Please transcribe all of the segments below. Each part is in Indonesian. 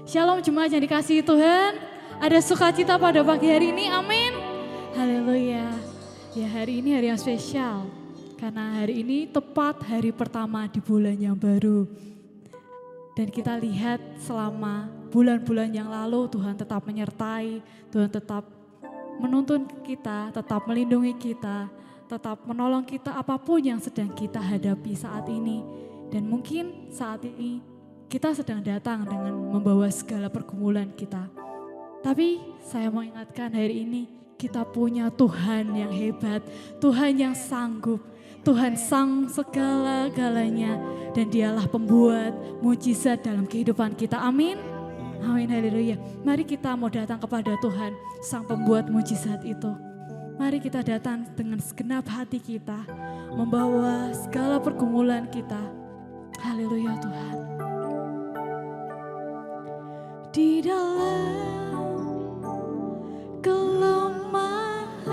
Shalom jemaat yang dikasihi Tuhan. Ada sukacita pada pagi hari ini, amin. Haleluya. Ya, hari ini hari yang spesial. Karena hari ini tepat hari pertama di bulan yang baru. Dan kita lihat selama bulan-bulan yang lalu Tuhan tetap menyertai, Tuhan tetap menuntun kita, tetap melindungi kita, tetap menolong kita apapun yang sedang kita hadapi saat ini. Dan mungkin saat ini kita sedang datang dengan membawa segala pergumulan kita. Tapi saya mau ingatkan hari ini kita punya Tuhan yang hebat, Tuhan yang sanggup, Tuhan sang segala-galanya. Dan dialah pembuat mujizat dalam kehidupan kita, amin. Amin, haleluya. Mari kita mau datang kepada Tuhan, sang pembuat mujizat itu. Mari kita datang dengan segenap hati kita, membawa segala pergumulan kita. Haleluya Tuhan. Di dalam kelemahanku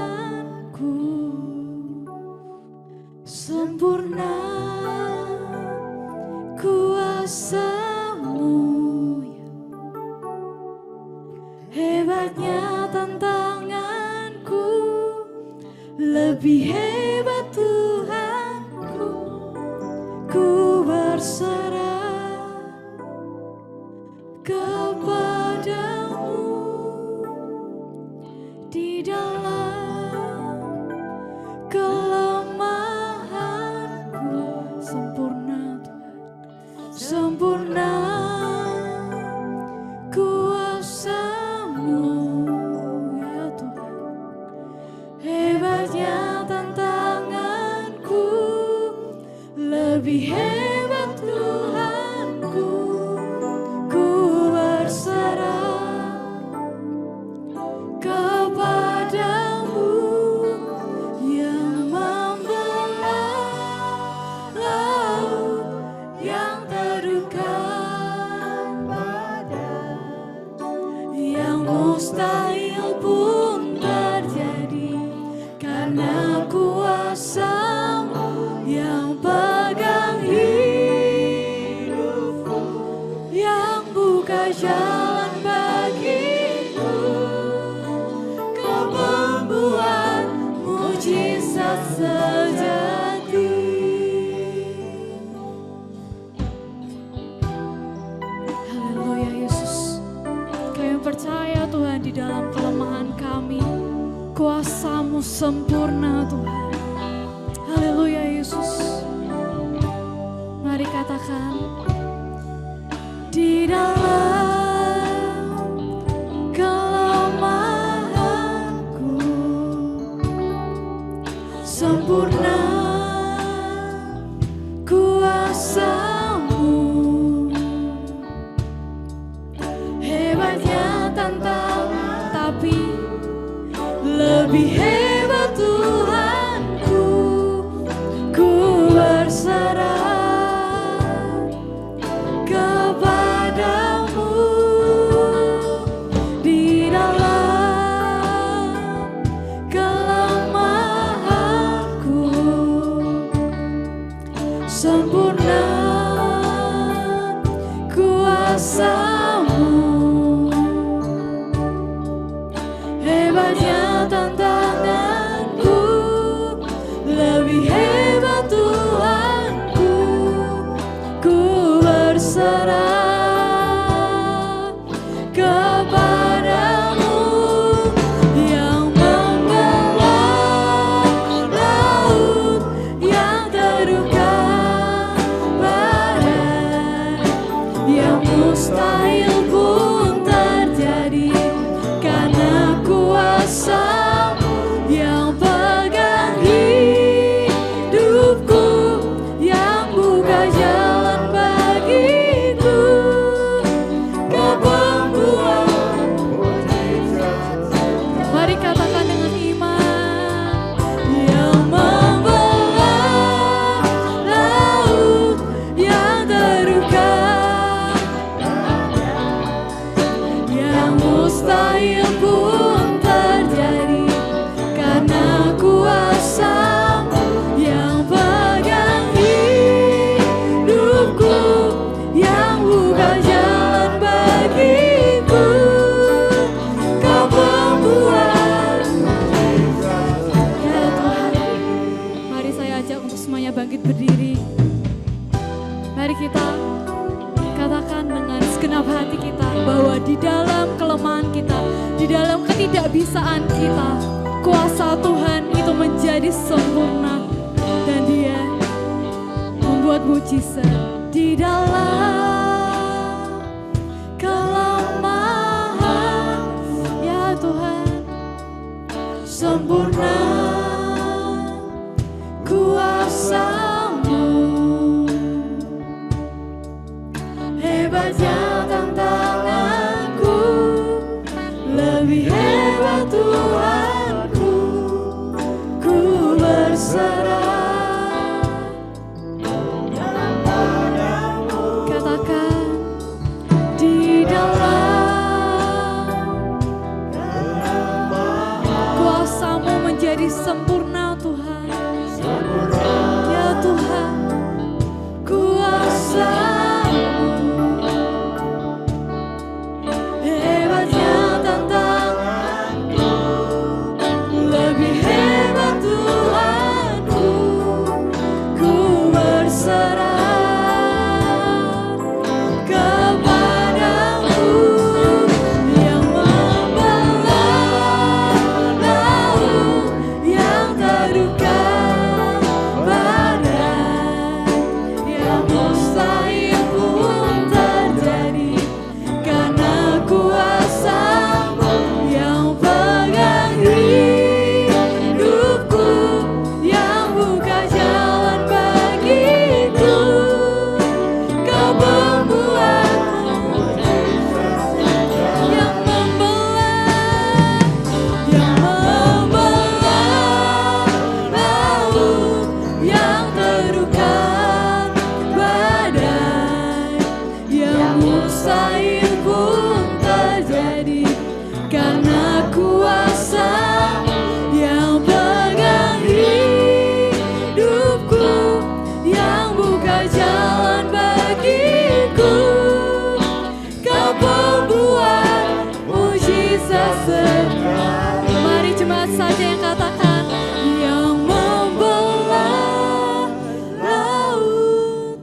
sempurna kuasa-Mu, hebatnya tantanganku, lebih hebat Tuhanku, ku berserah kepadamu. Di dalam kelemahanku sempurna Tuhan, sempurna kuasa-Mu ya Tuhan, hebatnya tantanganku, lebih hebat Tuhanku, ku berserah kepadamu yang membelah laut yang teduhkan badan, yang mustahil pun terjadi karena kuasa-Mu yang pegang hidupku, yang buka jalan bagiku, Kau membuat mujizat sejati. Haleluya Yesus, kami percaya Tuhan di dalam kelemahan kami, kuasa-Mu sempurna Tuhan. Haleluya Yesus. Mari katakan, di dalam kelemahanku sempurna kuasa-Mu, hebatnya tantangan, tapi lebih hebat Tuhanku, ku berserah kepadamu. Di dalam kelemahanku kebisaan kita, kuasa Tuhan itu menjadi sempurna dan Dia membuat mujizat di dalam kelemahan. Ya Tuhan, sempurna kuasa-Mu, hebatnya tantanganku, lebih hebat Tuhanku, ku berserah. Katakan di dalam kuasa-Mu menjadi sempurna Tuhan. Ya Tuhan, kuasa-Mu, hebatnya tantanganku, lebih hebat Tuhanku, ku berserah kepadamu yang membelah laut yang terluka, badai yang mustahil pun terjadi, karena kuasa-Mu yang pegang hidupku, yang buka jalan bagiku. Kau membuatku yang membelah laut yang terluka, badai yang mustahil pun terjadi, karena kuasa yang pegang hidupku, yang buka jalan bagiku. Kau pembuat mujizat setia. Mari jemaat saja yang katakan, yang membelah laut.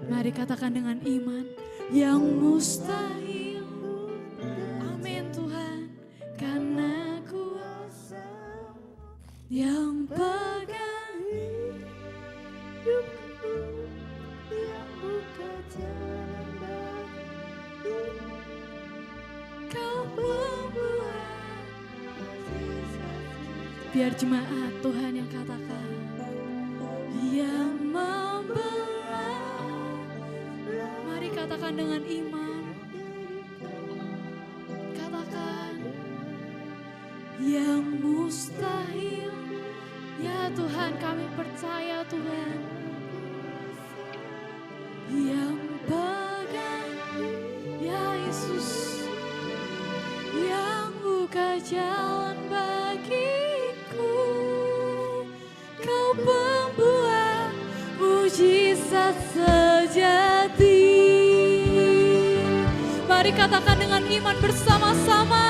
Mari katakan dengan iman, yang mustahil. Amin Tuhan, karena kuasa yang pegang hidupku, yang buka jalan bagiku. Kau membuat mujizat. Biar jemaat Tuhan yang katakan, yang membelah. Mari katakan dengan iman. Katakan, yang mustahil. Ya Tuhan, kami percaya Tuhan, yang pegang, ya Yesus, yang buka jalan bagiku. Kau pembuat mujizat sejati. Mari katakan dengan iman bersama-sama,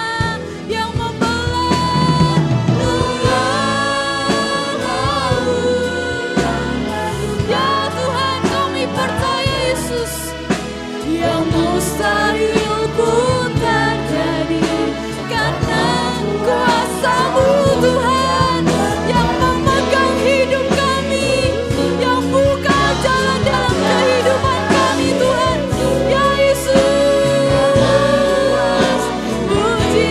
yang membelah laut. Ya Tuhan, kami percaya Yesus, yang mustahil pun terjadi, karena kuasa-Mu Tuhan, yang memegang hidup kami, yang buka jalan dalam kehidupan kami Tuhan. Ya Yesus, puji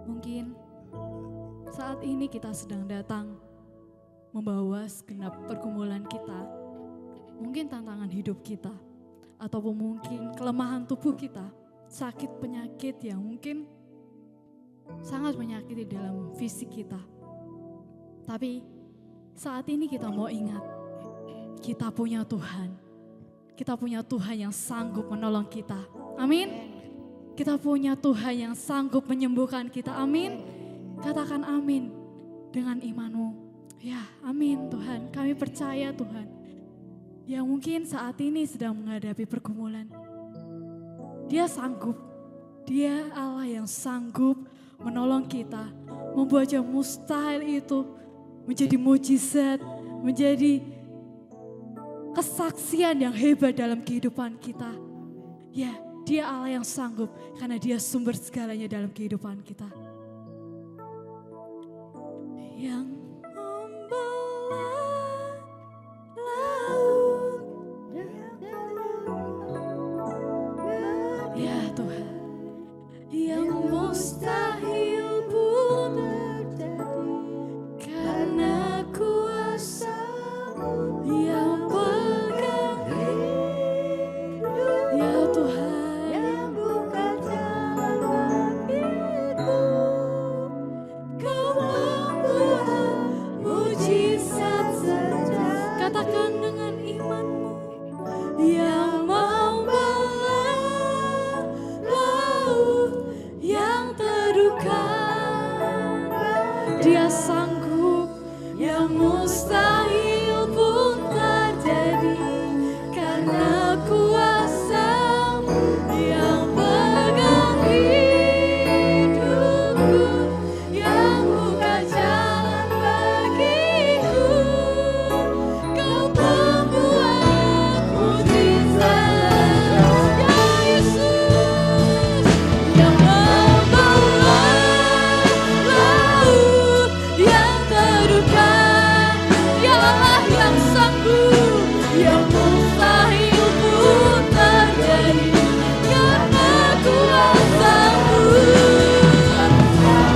Mungkin saat ini kita sedang datang membawa segenap pergumulan kita, mungkin tantangan hidup kita, ataupun mungkin kelemahan tubuh kita, sakit penyakit yang mungkin sangat menyakiti dalam fisik kita. Tapi saat ini kita mau ingat, kita punya Tuhan. Kita punya Tuhan yang sanggup menolong kita. Amin. Kita punya Tuhan yang sanggup menyembuhkan kita. Amin. Katakan amin dengan imanmu. Ya, amin Tuhan. Kami percaya Tuhan. Yang mungkin saat ini sedang menghadapi pergumulan. Dia sanggup. Dia Allah yang sanggup menolong kita. Membuat yang mustahil itu menjadi mujizat. Menjadi kesaksian yang hebat dalam kehidupan kita. Ya, Dia Allah yang sanggup karena Dia sumber segalanya dalam kehidupan kita. Yang membelah laut. Ya Tuhan, yang mustahil pun terjadi karena kuasa-Mu yang pegang hidup. Ya Tuhan. Katakan dengan imanmu, yang membelah laut yang teduhkan. Dia sanggup, yang mustahil pun terjadi karena kuasa-Mu yang pegang hidupku, yang buka jalan bagiku. Kau pembuat mujizat, ya Yesus, yang membelah laut yang teduhkan. Ya Allah yang sanggup, yang mustahil pun terjadi karena kuasa-Mu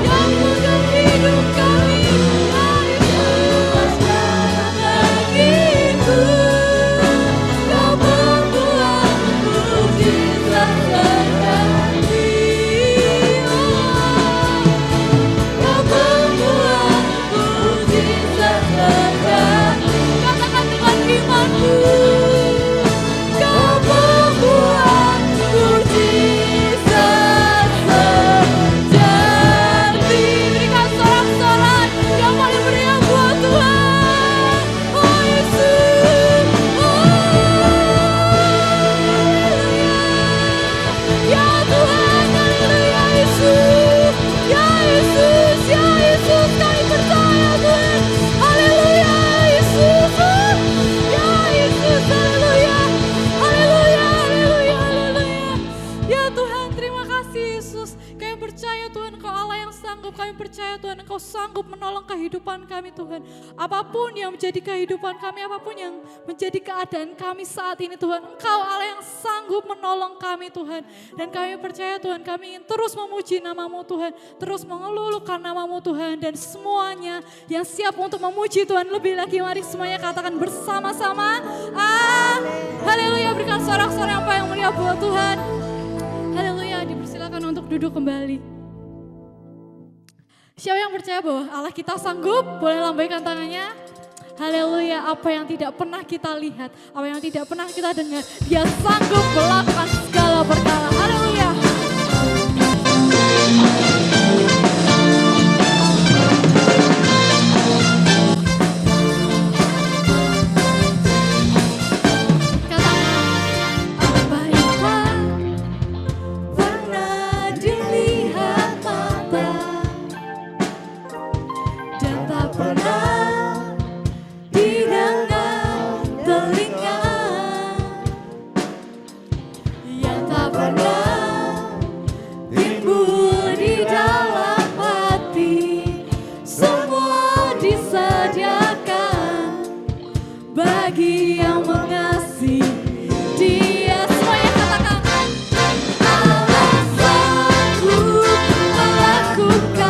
yang pegang hidup kami. Ya Yesus, bagiku Kau membuat mujizat terjadi. Kau membuat mujizat terjadi. Katakan dengan imanmu, Kau membuat mujizat terjadi. Berikan sorak-sorai yang paling meriah buat Tuhan. Oh Yesus, ya Tuhan, haleluya Yesus. Ya Yesus, ya Yesus, kami percaya Tuhan. Haleluya Yesus. Ya Yesus, haleluya. Haleluya, haleluya, haleluya. Ya Tuhan, terima kasih Yesus. Kami percaya Tuhan Engkau Allah yang sanggup. Kami percaya Tuhan Engkau sanggup menolong kehidupan kami Tuhan. Apapun yang menjadi kehidupan kami, apapun yang menjadi keadaan kami saat ini Tuhan, Engkau Allah yang sanggup menolong kami Tuhan. Dan kami percaya Tuhan, kami ingin terus memuji nama-Mu Tuhan, terus mengelulukan nama-Mu Tuhan. Dan semuanya yang siap untuk memuji Tuhan lebih lagi, mari semuanya katakan bersama-sama. Haleluya, berikan sorak-sorai apa yang mulia buat Tuhan. Haleluya, dipersilakan untuk duduk kembali. Siapa yang percaya bahwa Allah kita sanggup? Boleh lambaikan tangannya. Haleluya, apa yang tidak pernah kita lihat, apa yang tidak pernah kita dengar, Dia sanggup melakukan segala perkara. Haleluya. Apa yang pernah dilihat mata dan tak pernah didengar telinga, yang tak pernah timbul di dalam hati, semua disediakan bagi yang mengasihi Dia. Semuanya katakan, Allah sanggup melakukan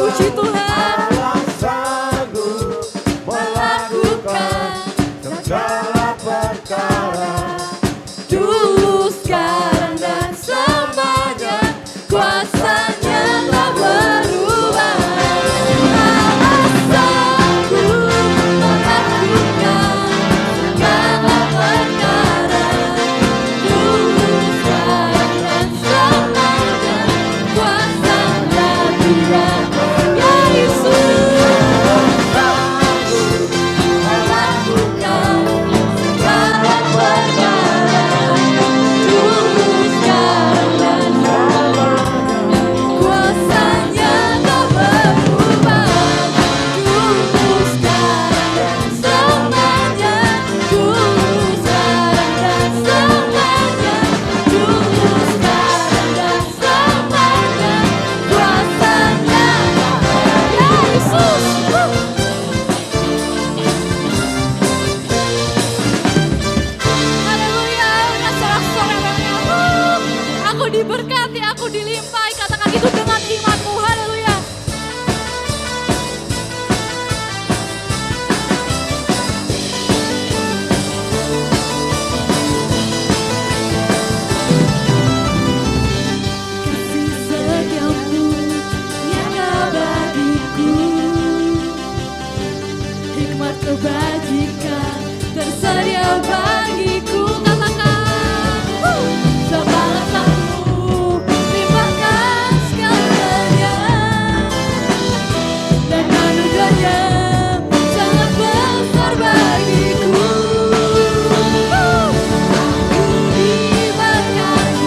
puji Tuhan. Allah sanggup melakukan segala perkara. Dulu, sekarang, dan selamanya, kuasa-Nya tak berubah. Allah sanggup melakukan segala perkara. Dulu, sekarang, dan selamanya, kuasa-Nya tidak. Ya Yesus sanggup melakukan segala perkara. Dulu, sekarang, dan selamanya, kuasa-Nya tak berubah. Dulu, sekarang, dan selamanya. Dulu, sekarang, dan selamanya. Dulu, sekarang, dan selamanya, kuasa-Nya tak berubah. Ya Yesus. Haleluya, udah sorak-sorai. Aku diberkati, aku dilimpahi. Katakan itu dengan imanmu. Haleluya. Kasih setiamu yang abadiku, hikmat kebajikan tersedia bagiku. Katakan sebalasanmu, limpahkan segalanya, dan anugerahnya sangat besar bagiku. Aku diberkati,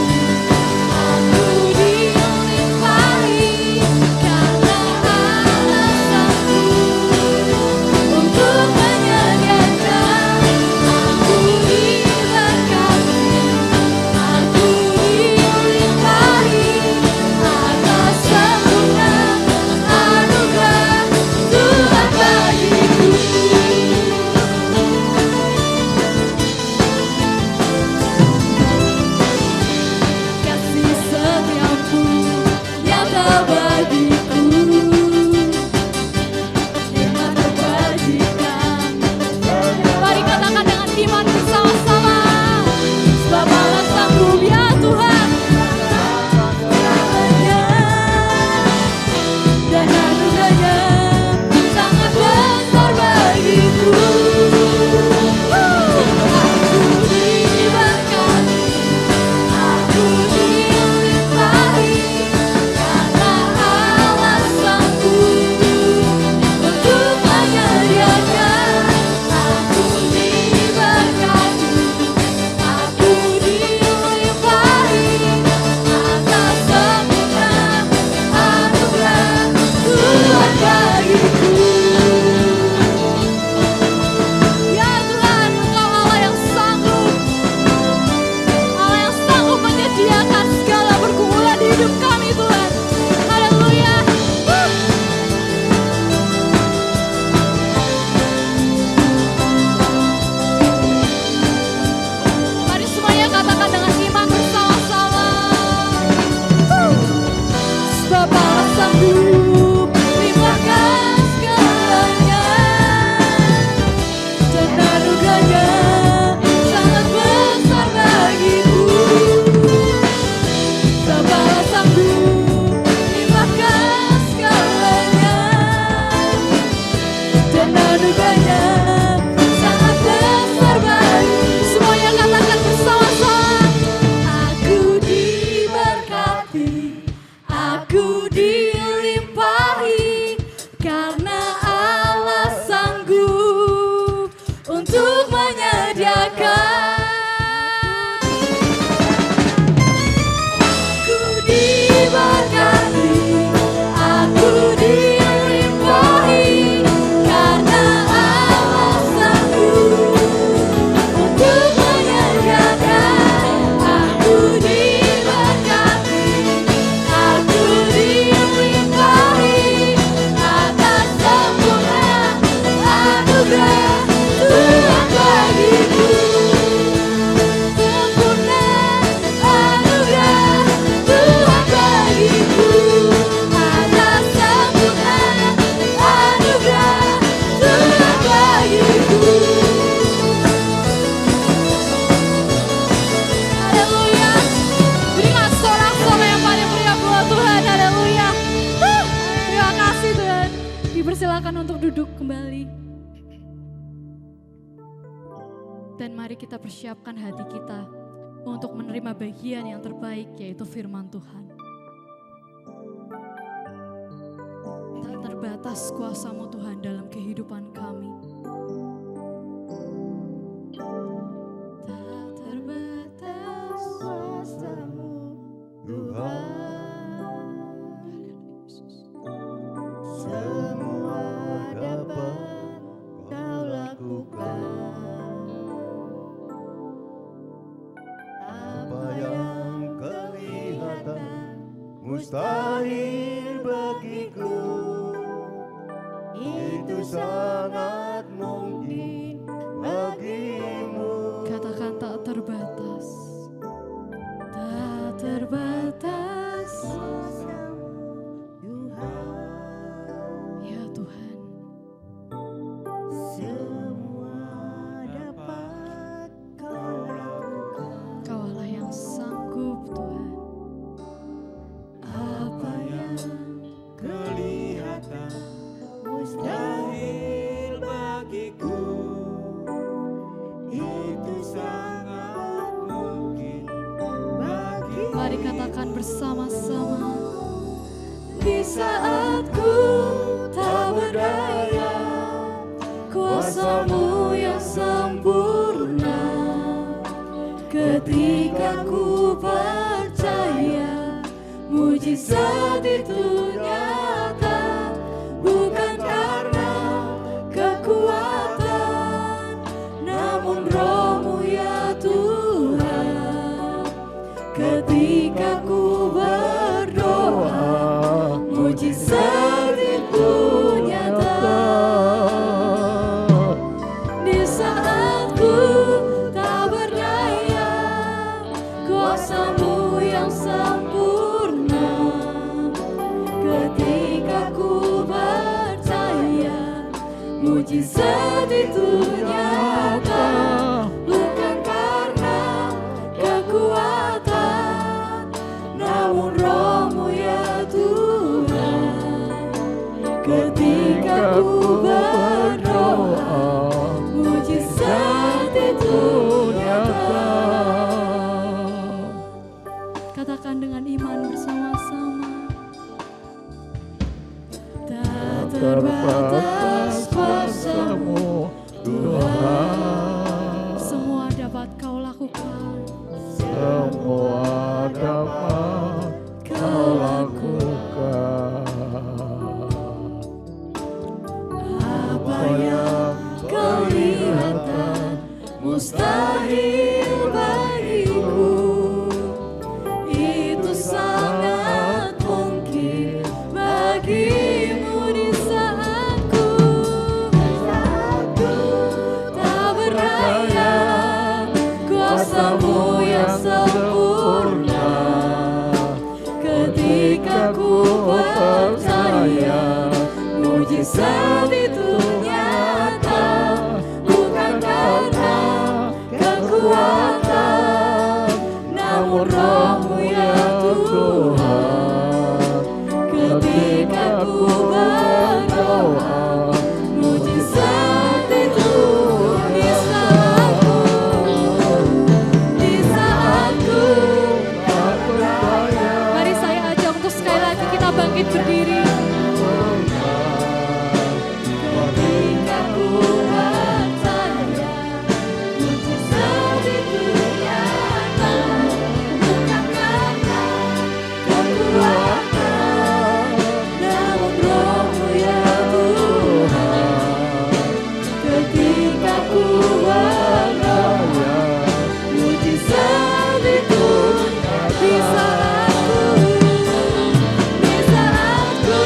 aku dilimpahi, karena alasanku untuk menyediakan. Aku diberkati, aku dilimpahi, atas sempurna anugerah Tuhan bagiku. Kasih setiamu yang abadiku, hikmat kebajikan. Mari katakan dengan iman bersama-sama. Sebab Allah sanggup ya Tuhan, segalanya, dan anugerahnya sangat besar bagiku. Aku diberkati, aku dilimpahi, karena alasanku untuk menyediakan. Aku diberkati, aku dilimpahi, atas sempurna anugerah Tuhan bagiku. Ya Tuhan, Engkau Allah yang sanggup, Allah yang sanggup menyediakan segala pergumulan di hidup kami Tuhan. Haleluya. Mari semuanya katakan dengan iman bersama-sama. Sebab Allah sanggup limpahkan segalanya, dan anugerahnya sangat besar bagiku. Sebab Allah sanggup limpahkan segalanya, dan anugerahnya sangat besar bagiku. Semuanya katakan bersama-sama. Aku diberkati, aku dilimpahi, dipersilakan untuk duduk kembali. Dan mari kita persiapkan hati kita untuk menerima bagian yang terbaik, yaitu firman Tuhan. Tak terbatas kuasa-Mu Tuhan dalam kehidupan kami. Tak terbatas kuasa-Mu Tuhan. Semua dapat Kau lakukan. Apa yang kelihatan mustahil bagiku, itu sangat mungkin bagimu. Katakan tak terbatas. Tak terbatas. Ya Tuhan. Semua dapat Kau lakukan. Kaulah yang sanggup Tuhan. Apa yang kelihatan mustahil bagiku, itu sangat mungkin bagimu. Mari katakan bersama-sama. Di saat ku tak berdaya, kuasa-Mu yang sempurna. Ketika ku percaya, mujizat itu nyata. Bukan karena kekuatan, namun Roh-Mu ya Tuhan. Ketika ku berdoa, mujizat itu nyata. Di saat ku tak berdaya, kuasa-Mu yang sempurna. Ketika ku percaya, mujizat itu nyata. Bukan karena kekuatan, namun Roh-Mu ya Tuhan. Ketika ku berdoa, mujizat itu nyata. Katakan dengan iman bersama-sama. Tak terbatas kuasa-Mu Tuhan. Semua dapat Kau lakukan. Semua dapat Kau lakukan. Apa yang kelihatan mustahil bagiku, itu sangat mungkin bagimu. Di saat ku tak berdaya, kuasa-Mu yang sempurna. Ketika ku percaya, mujizat itu nyata. Bukan karena kekuatan, namun Roh-Mu ya Tuhan. Ketika ku berdoa, mujizat itu di saat ku Tak berdaya. Mari saya ajak untuk sekali lagi kita bangkit berdiri. Ketika ku percaya, mujizat itu nyata. Bukan karena kekuatan, namun Roh-Mu ya Tuhan. Ketika ku berdoa, mujizat itu di saat ku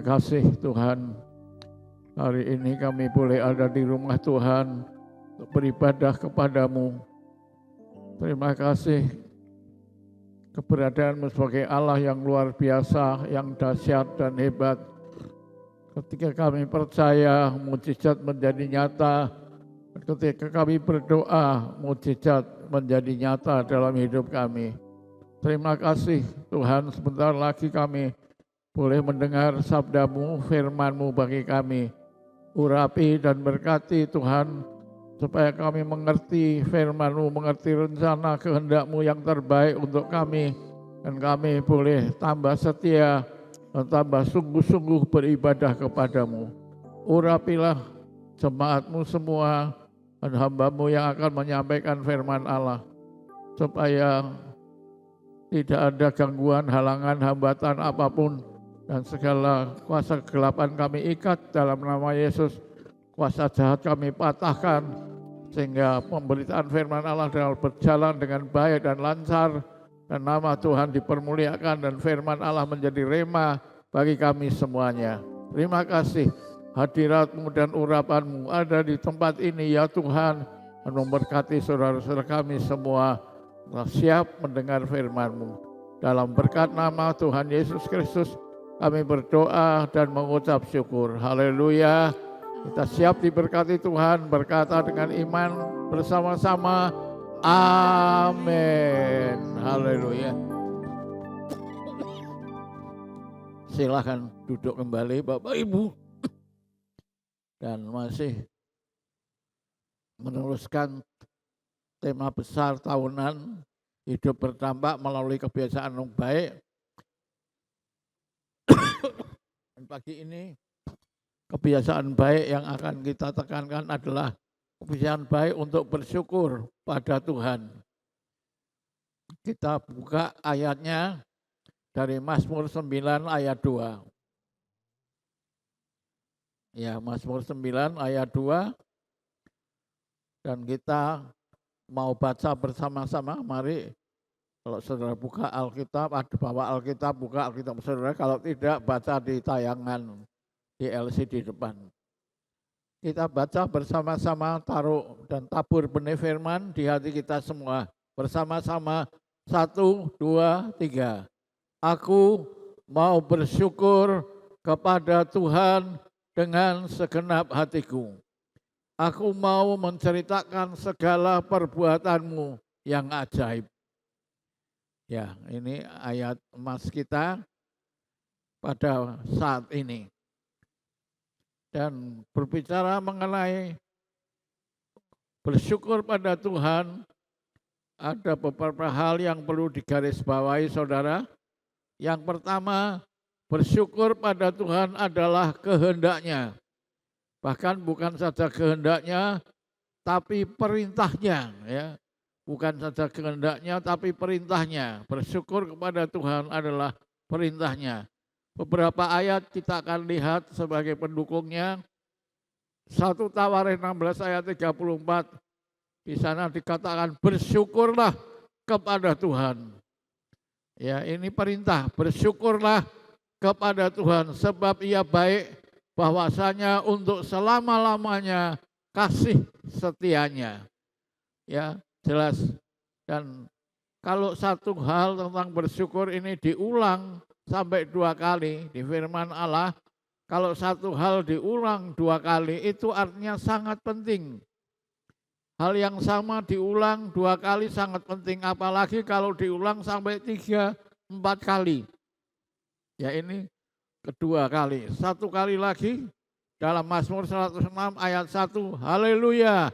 kasih Tuhan, hari ini kami boleh ada di rumah Tuhan untuk beribadah kepadamu. Terima kasih keberadaanmu sebagai Allah yang luar biasa, yang dahsyat dan hebat. Ketika kami percaya, mukjizat menjadi nyata. Ketika kami berdoa, mukjizat menjadi nyata dalam hidup kami. Terima kasih Tuhan, sebentar lagi kami boleh mendengar sabdamu, firmanmu bagi kami. Urapi dan berkati Tuhan, supaya kami mengerti firman-Mu, mengerti rencana kehendak-Mu yang terbaik untuk kami. Dan kami boleh tambah setia dan tambah sungguh-sungguh beribadah kepadamu. Urapilah jemaat-Mu semua dan hamba-Mu yang akan menyampaikan firman Allah. Supaya tidak ada gangguan, halangan, hambatan apapun. Dan segala kuasa kegelapan kami ikat dalam nama Yesus. Kuasa jahat kami patahkan, sehingga pemberitaan firman Allah dapat berjalan dengan baik dan lancar, dan nama Tuhan dipermuliakan, dan firman Allah menjadi rema bagi kami semuanya. Terima kasih hadirat-Mu dan urapan-Mu ada di tempat ini ya Tuhan, dan memberkati saudara-saudara kami semua siap mendengar firman-Mu. Dalam berkat nama Tuhan Yesus Kristus kami berdoa dan mengucap syukur. Haleluya. Kita siap diberkati Tuhan, berkata dengan iman bersama-sama. Amin. Haleluya. Silakan duduk kembali Bapak Ibu. Dan masih meneruskan tema besar tahunan, hidup berdampak melalui kebiasaan yang baik. Dan pagi ini kebiasaan baik yang akan kita tekankan adalah kebiasaan baik untuk bersyukur pada Tuhan. Kita buka ayatnya dari Mazmur 9 ayat 2. Ya, Mazmur 9 ayat 2. Dan kita mau baca bersama-sama. Mari, kalau saudara buka Alkitab, bawa Alkitab, buka Alkitab saudara. Kalau tidak, baca di tayangan di LCD depan. Kita baca bersama-sama, taruh dan tabur benih firman di hati kita semua. Bersama-sama, 1, 2, 3. Aku mau bersyukur kepada Tuhan dengan segenap hatiku. Aku mau menceritakan segala perbuatan-Mu yang ajaib. Ya, ini ayat emas kita pada saat ini. Dan berbicara mengenai bersyukur pada Tuhan, ada beberapa hal yang perlu digarisbawahi saudara. Yang pertama, bersyukur pada Tuhan adalah kehendak-Nya. Bahkan bukan saja kehendak-Nya, tapi perintahnya, ya. Bukan saja kehendak-Nya, tapi perintahnya. Bersyukur kepada Tuhan adalah perintahnya. Beberapa ayat kita akan lihat sebagai pendukungnya. 1 Tawarin 16 ayat 34. Di sana dikatakan bersyukurlah kepada Tuhan. Ya, ini perintah, bersyukurlah kepada Tuhan sebab Ia baik, bahwasanya untuk selama-lamanya kasih setianya. Ya, jelas. Dan kalau satu hal tentang bersyukur ini diulang sampai 2 kali di firman Allah, kalau satu hal diulang 2 kali itu artinya sangat penting. Hal yang sama diulang 2 kali sangat penting, apalagi kalau diulang sampai 3, 4 kali. Ya, ini kedua kali. 1 kali lagi dalam Mazmur 106 ayat 1, haleluya.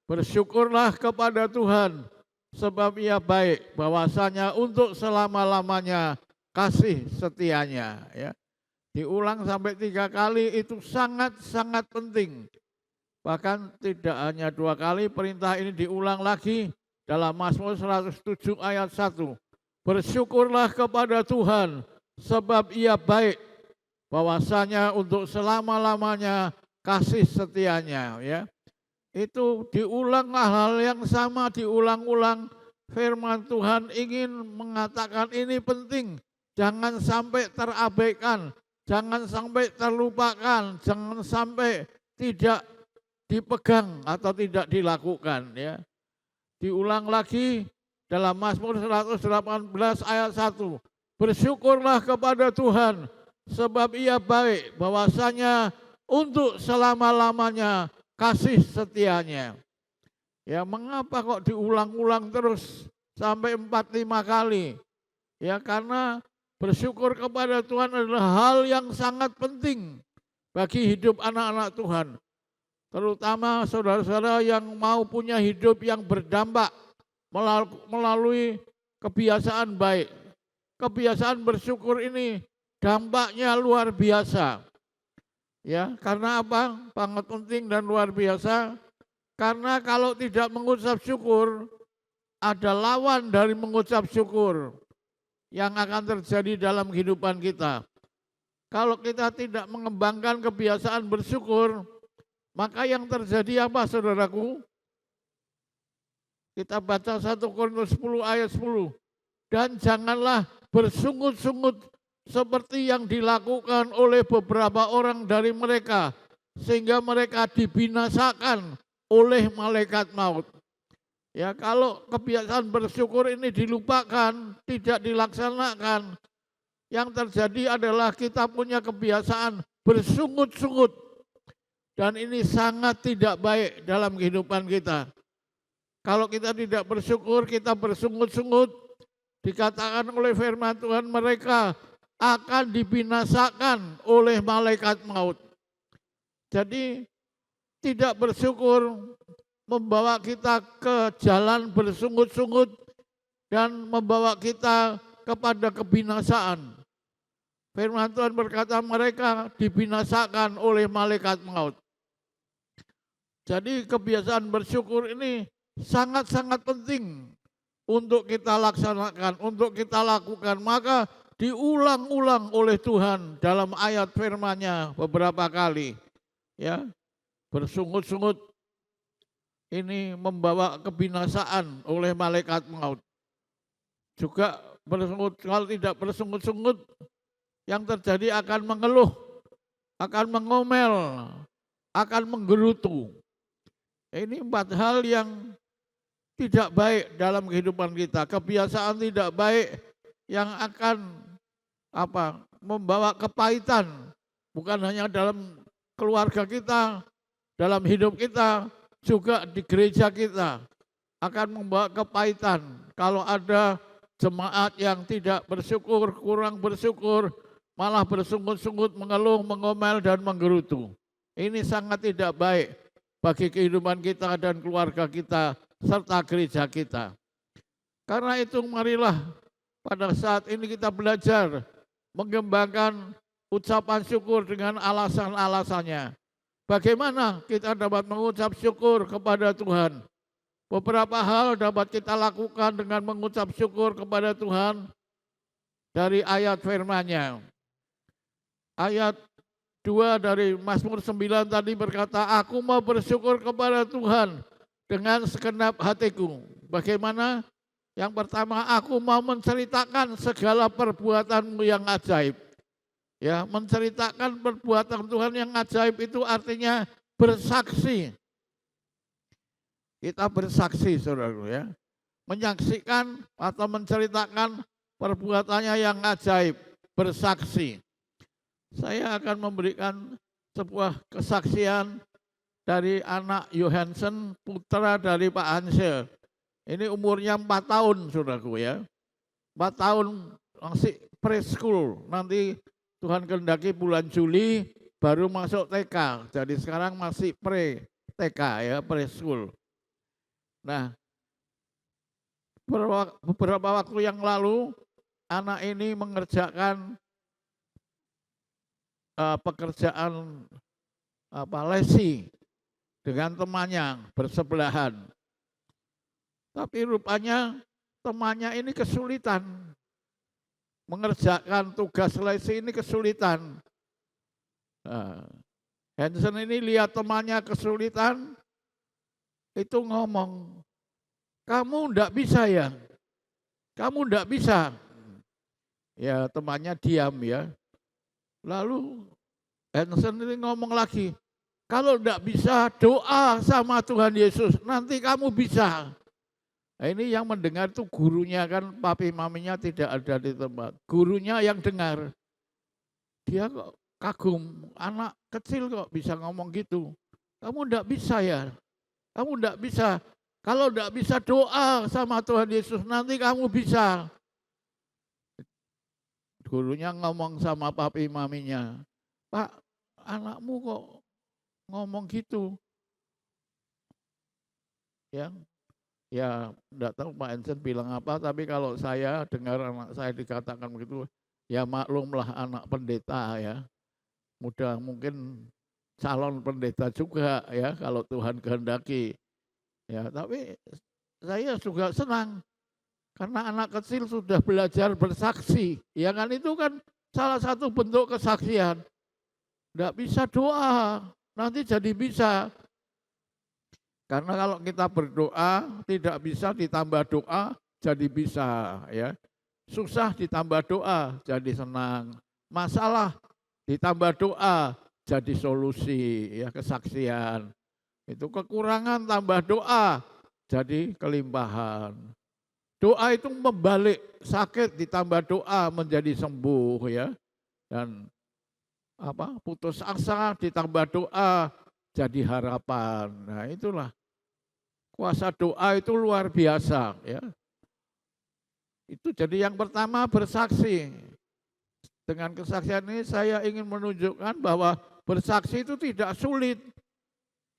Bersyukurlah kepada Tuhan sebab Ia baik, bahwasanya untuk selama-lamanya kasih setianya. Ya. Diulang sampai 3 kali itu sangat-sangat penting. Bahkan tidak hanya 2 kali, perintah ini diulang lagi dalam Mazmur 107 ayat 1. Bersyukurlah kepada Tuhan sebab Ia baik, bahwasanya untuk selama-lamanya kasih setianya. Ya. Itu diulang hal yang sama, diulang-ulang. Firman Tuhan ingin mengatakan ini penting, jangan sampai terabaikan, jangan sampai terlupakan, jangan sampai tidak dipegang atau tidak dilakukan ya. Diulang lagi dalam Mazmur 118 ayat 1. Bersyukurlah kepada Tuhan sebab Ia baik, bahwasanya untuk selama-lamanya kasih setianya. Ya, mengapa kok diulang-ulang terus sampai 4-5 kali? Ya, karena bersyukur kepada Tuhan adalah hal yang sangat penting bagi hidup anak-anak Tuhan. Terutama saudara-saudara yang mau punya hidup yang berdampak melalui kebiasaan baik. Kebiasaan bersyukur ini dampaknya luar biasa. Ya, karena apa? Sangat penting dan luar biasa. Karena kalau tidak mengucap syukur, ada lawan dari mengucap syukur yang akan terjadi dalam kehidupan kita. Kalau kita tidak mengembangkan kebiasaan bersyukur, maka yang terjadi apa saudaraku? Kita baca 1 Korintus 10 ayat 10. Dan janganlah bersungut-sungut seperti yang dilakukan oleh beberapa orang dari mereka, sehingga mereka dibinasakan oleh malaikat maut. Ya, kalau kebiasaan bersyukur ini dilupakan, tidak dilaksanakan, yang terjadi adalah kita punya kebiasaan bersungut-sungut. Dan ini sangat tidak baik dalam kehidupan kita. Kalau kita tidak bersyukur, kita bersungut-sungut, dikatakan oleh firman Tuhan mereka akan dibinasakan oleh malaikat maut. Jadi tidak bersyukur membawa kita ke jalan bersungut-sungut dan membawa kita kepada kebinasaan. Firman Tuhan berkata mereka dibinasakan oleh malaikat maut. Jadi kebiasaan bersyukur ini sangat-sangat penting untuk kita laksanakan, untuk kita lakukan. Maka diulang-ulang oleh Tuhan dalam ayat firman-Nya beberapa kali. Ya, bersungut-sungut ini membawa kebinasaan oleh malaikat maut. Juga bersungut, kalau tidak bersungut-sungut, yang terjadi akan mengeluh, akan mengomel, akan menggerutu. Ini 4 hal yang tidak baik dalam kehidupan kita. Kebiasaan tidak baik yang akan membawa kepahitan, bukan hanya dalam keluarga kita, dalam hidup kita, juga di gereja kita akan membawa kepahitan. Kalau ada jemaat yang tidak bersyukur, kurang bersyukur, malah bersungut-sungut, mengeluh, mengomel, dan menggerutu. Ini sangat tidak baik bagi kehidupan kita dan keluarga kita, serta gereja kita. Karena itu marilah pada saat ini kita belajar mengembangkan ucapan syukur dengan alasan-alasannya. Bagaimana kita dapat mengucap syukur kepada Tuhan? Beberapa hal dapat kita lakukan dengan mengucap syukur kepada Tuhan dari ayat firman-Nya. Ayat 2 dari Mazmur 9 tadi berkata, aku mau bersyukur kepada Tuhan dengan segenap hatiku. Bagaimana? Yang pertama, aku mau menceritakan segala perbuatan-Mu yang ajaib. Ya, menceritakan perbuatan Tuhan yang ajaib itu artinya bersaksi. Kita bersaksi, saudara, ya. Menyaksikan atau menceritakan perbuatannya yang ajaib, bersaksi. Saya akan memberikan sebuah kesaksian dari anak Johansen, putra dari Pak Hansel. Ini umurnya 4 tahun, saudaraku ya. 4 tahun masih preschool. Nanti Tuhan kehendaki bulan Juli baru masuk TK. Jadi sekarang masih pre-TK ya, preschool. Nah, beberapa waktu yang lalu anak ini mengerjakan pekerjaan lesi dengan temannya bersebelahan. Tapi rupanya temannya ini kesulitan mengerjakan tugas lesi ini kesulitan. Hansen ini lihat temannya kesulitan, itu ngomong, kamu enggak bisa ya? Kamu enggak bisa. Ya temannya diam ya. Lalu Hansen ini ngomong lagi, kalau enggak bisa doa sama Tuhan Yesus, nanti kamu bisa. Nah, ini yang mendengar tuh gurunya, kan papi maminya tidak ada di tempat. Gurunya yang dengar, dia kok kagum, anak kecil kok bisa ngomong gitu. Kamu enggak bisa ya, kamu enggak bisa. Kalau enggak bisa doa sama Tuhan Yesus, nanti kamu bisa. Gurunya ngomong sama papi maminya, Pak, anakmu kok ngomong gitu. Ya enggak tahu Pak Hansen bilang apa, tapi kalau saya dengar anak saya dikatakan begitu, ya maklumlah anak pendeta ya. Mudah mungkin calon pendeta juga ya kalau Tuhan kehendaki. Ya, tapi saya juga senang karena anak kecil sudah belajar bersaksi. Ya kan, itu kan salah satu bentuk kesaksian. Enggak bisa doa, nanti jadi bisa. Karena kalau kita berdoa tidak bisa ditambah doa jadi bisa ya. Susah ditambah doa jadi senang. Masalah ditambah doa jadi solusi ya, kesaksian. Itu kekurangan tambah doa jadi kelimpahan. Doa itu membalik sakit ditambah doa menjadi sembuh ya. Dan putus asa ditambah doa jadi harapan. Nah, itulah kuasa doa itu luar biasa ya. Itu jadi yang pertama, bersaksi. Dengan kesaksian ini saya ingin menunjukkan bahwa bersaksi itu tidak sulit.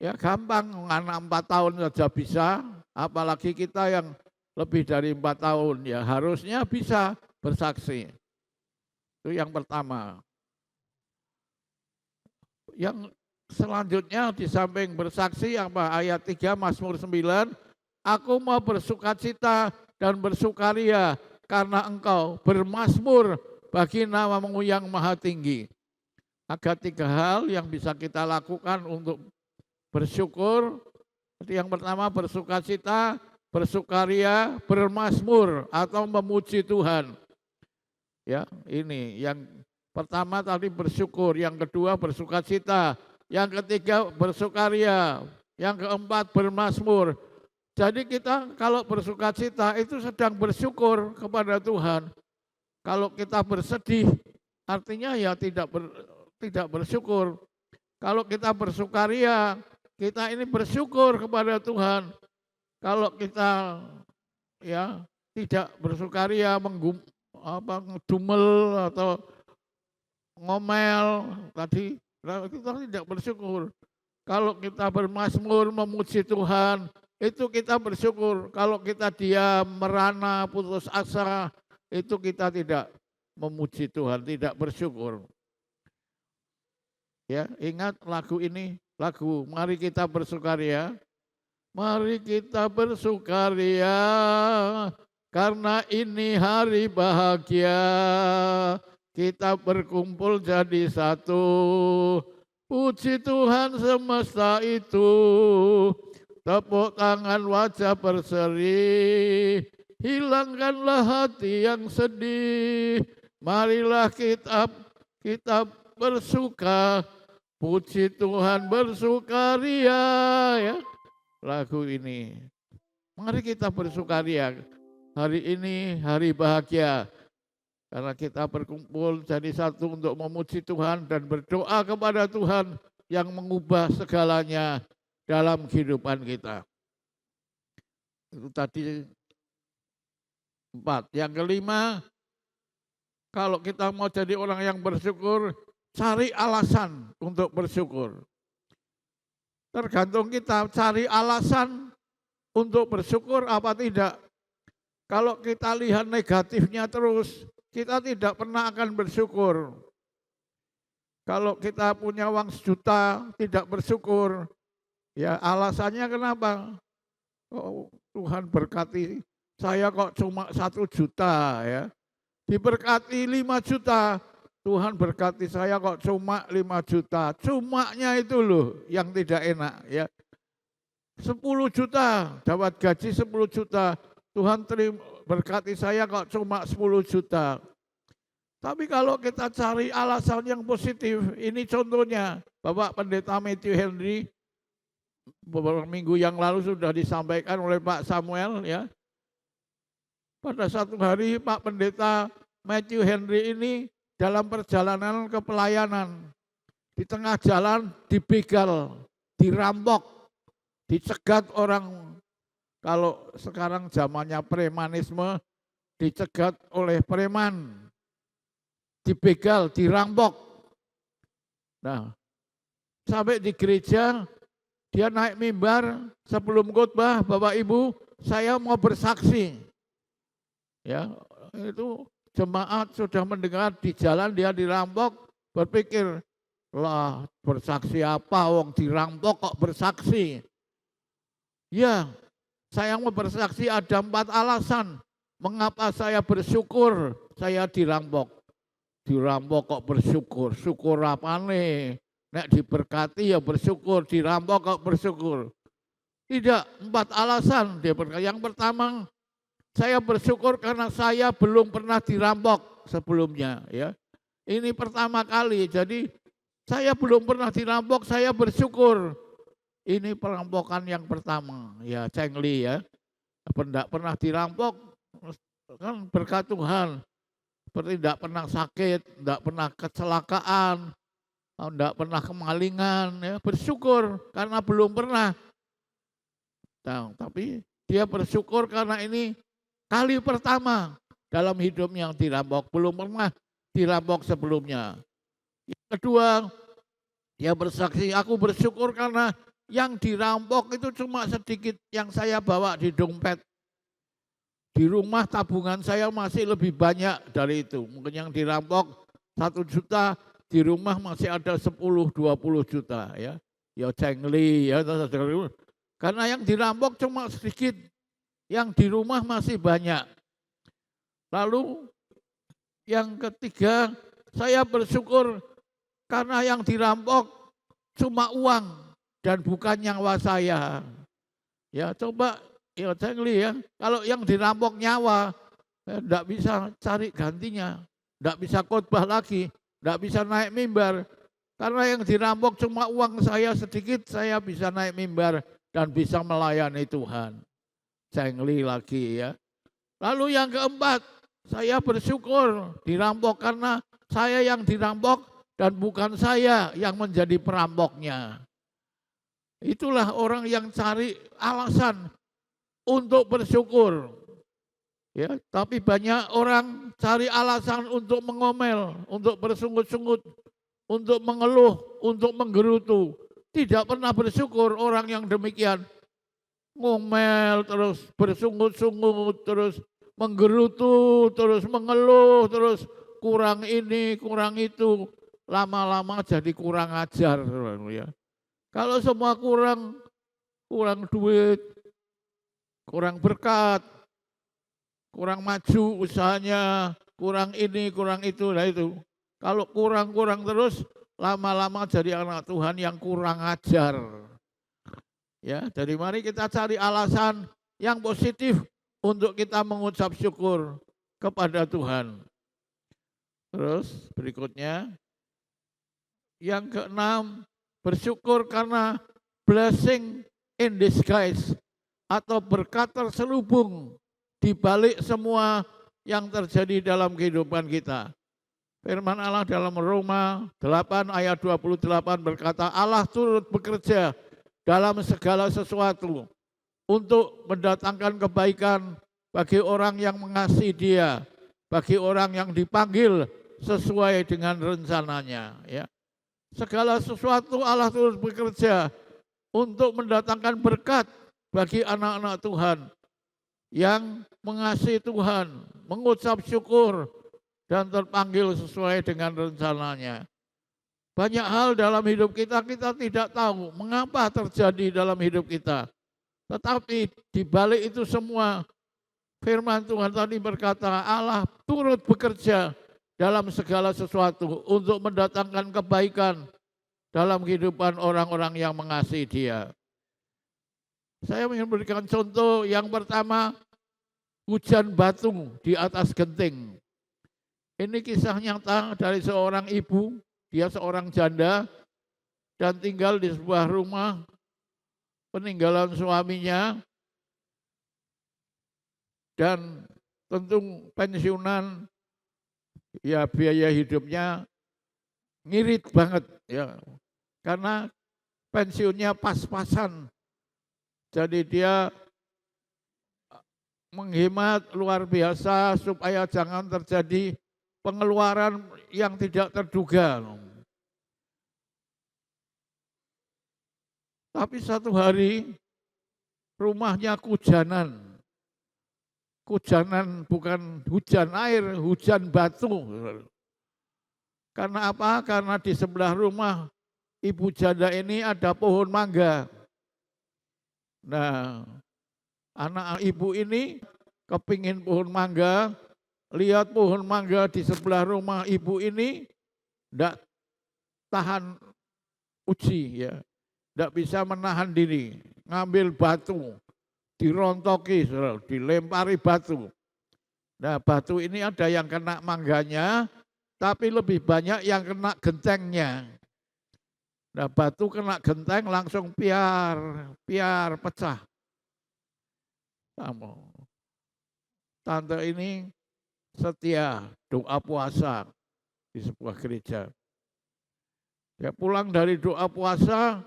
Ya gampang, anak 4 tahun saja bisa, apalagi kita yang lebih dari 4 tahun ya harusnya bisa bersaksi. Itu yang pertama. Yang selanjutnya di samping bersaksi ayat 3 Mazmur 9, aku mau bersukacita dan bersukaria karena engkau bermazmur bagi namamu yang maha tinggi. Ada 3 hal yang bisa kita lakukan untuk bersyukur. Yang pertama bersukacita, bersukaria, bermazmur atau memuji Tuhan. Ya, ini yang pertama tadi bersyukur, yang kedua bersukacita, yang ketiga bersukaria, yang keempat bermazmur. Jadi kita kalau bersukacita itu sedang bersyukur kepada Tuhan. Kalau kita bersedih artinya ya tidak bersyukur. Kalau kita bersukaria, kita ini bersyukur kepada Tuhan. Kalau kita ya tidak bersukaria, ngedumel atau ngomel tadi, kita tidak bersyukur. Kalau kita bermazmur memuji Tuhan, itu kita bersyukur. Kalau kita diam, merana, putus asa, itu kita tidak memuji Tuhan, tidak bersyukur. Ya, ingat lagu ini, lagu Mari Kita Bersukaria. Mari kita bersukaria karena ini hari bahagia. Kita berkumpul jadi satu. Puji Tuhan semesta itu. Tepuk tangan wajah berseri. Hilangkanlah hati yang sedih. Marilah kita bersuka. Puji Tuhan bersukaria ya. Lagu ini. Mari kita bersukaria. Hari ini hari bahagia. Karena kita berkumpul jadi satu untuk memuji Tuhan dan berdoa kepada Tuhan yang mengubah segalanya dalam kehidupan kita. Itu tadi 4. Yang kelima, kalau kita mau jadi orang yang bersyukur, cari alasan untuk bersyukur. Tergantung kita cari alasan untuk bersyukur apa tidak. Kalau kita lihat negatifnya terus, kita tidak pernah akan bersyukur. Kalau kita punya uang 1 juta, tidak bersyukur. Ya alasannya kenapa? Oh, Tuhan berkati saya kok cuma 1 juta ya. Diberkati 5 juta. Tuhan berkati saya kok cuma 5 juta. Cumanya itu loh yang tidak enak ya. 10 juta, dapat gaji 10 juta. Tuhan berkati saya kok cuma 10 juta. Tapi kalau kita cari alasan yang positif, ini contohnya Bapak Pendeta Matthew Henry beberapa minggu yang lalu sudah disampaikan oleh Pak Samuel ya. Pada satu hari Pak Pendeta Matthew Henry ini dalam perjalanan ke pelayanan di tengah jalan dibegal, dirampok, dicegat orang. Kalau sekarang zamannya premanisme, dicegat oleh preman, dibegal, dirampok. Nah, sampai di gereja dia naik mimbar sebelum khotbah, Bapak Ibu, saya mau bersaksi. Ya, itu jemaat sudah mendengar di jalan dia dirampok, berpikir, lah bersaksi apa, wong dirampok kok bersaksi. Ya, saya mau bersaksi ada 4 alasan mengapa saya bersyukur saya dirampok. Dirampok kok bersyukur, syukur apa nih? Nek diberkati ya bersyukur, dirampok kok bersyukur. Tidak, 4 alasan dia berkata. Yang pertama, saya bersyukur karena saya belum pernah dirampok sebelumnya. Ya, ini pertama kali. Jadi saya belum pernah dirampok, saya bersyukur. Ini perampokan yang pertama. Ya, cengli ya. Tidak pernah dirampok, kan berkat Tuhan. Seperti tidak pernah sakit, tidak pernah kecelakaan, tidak pernah kemalingan. Ya, bersyukur karena belum pernah. Nah, tapi dia bersyukur karena ini kali pertama dalam hidupnya yang dirampok. Belum pernah dirampok sebelumnya. Yang kedua, dia bersaksi, aku bersyukur karena yang dirampok itu cuma sedikit yang saya bawa di dompet. Di rumah tabungan saya masih lebih banyak dari itu. Mungkin yang dirampok 1 juta, di rumah masih ada 10-20 juta. Ya cengli ya. Karena yang dirampok cuma sedikit, yang di rumah masih banyak. Lalu yang ketiga, saya bersyukur karena yang dirampok cuma uang dan bukan nyawa saya. Ya coba, ya cengli ya, kalau yang dirampok nyawa, enggak bisa cari gantinya, enggak bisa khotbah lagi, enggak bisa naik mimbar. Karena yang dirampok cuma uang saya sedikit, saya bisa naik mimbar dan bisa melayani Tuhan. Cengli lagi ya. Lalu yang keempat, saya bersyukur dirampok karena saya yang dirampok dan bukan saya yang menjadi perampoknya. Itulah orang yang cari alasan untuk bersyukur. Ya, tapi banyak orang cari alasan untuk mengomel, untuk bersungut-sungut, untuk mengeluh, untuk menggerutu. Tidak pernah bersyukur orang yang demikian. Ngomel terus, bersungut-sungut terus, menggerutu terus, mengeluh terus, kurang ini, kurang itu. Lama-lama jadi kurang ajar. Ya. Kalau semua kurang duit, kurang berkat, kurang maju usahanya, kurang ini, kurang itu, nah itu. Kalau kurang terus, lama-lama jadi anak Tuhan yang kurang ajar. Ya, jadi mari kita cari alasan yang positif untuk kita mengucap syukur kepada Tuhan. Terus berikutnya, yang keenam, bersyukur karena blessing in disguise atau berkat terselubung di balik semua yang terjadi dalam kehidupan kita. Firman Allah dalam Roma 8 ayat 28 berkata, Allah turut bekerja dalam segala sesuatu untuk mendatangkan kebaikan bagi orang yang mengasihi Dia, bagi orang yang dipanggil sesuai dengan rencananya. Ya. Segala sesuatu Allah terus bekerja untuk mendatangkan berkat bagi anak-anak Tuhan yang mengasihi Tuhan, mengucap syukur, dan terpanggil sesuai dengan rencananya. Banyak hal dalam hidup kita tidak tahu mengapa terjadi dalam hidup kita. Tetapi di balik itu semua, firman Tuhan tadi berkata, Allah turut bekerja dalam segala sesuatu untuk mendatangkan kebaikan dalam kehidupan orang-orang yang mengasihi Dia. Saya ingin memberikan contoh yang pertama, hujan batu di atas genting. Ini kisah nyata dari seorang ibu, dia seorang janda dan tinggal di sebuah rumah peninggalan suaminya dan tentu pensiunan, ya biaya hidupnya ngirit banget ya. Karena pensiunnya pas-pasan. Jadi dia menghemat luar biasa supaya jangan terjadi pengeluaran yang tidak terduga. Tapi satu hari rumahnya hujanan. Hujanan bukan hujan air, hujan batu. Karena apa? Karena di sebelah rumah ibu janda ini ada pohon mangga. Nah, anak ibu ini kepingin pohon mangga, lihat pohon mangga di sebelah rumah ibu ini, tidak tahan uji, ya, tidak bisa menahan diri, ngambil batu, dirontoki, dilempari batu. Nah, batu ini ada yang kena mangganya, tapi lebih banyak yang kena gentengnya. Nah, batu kena genteng langsung piar pecah. Tante ini setia doa puasa di sebuah gereja. Ya, pulang dari doa puasa,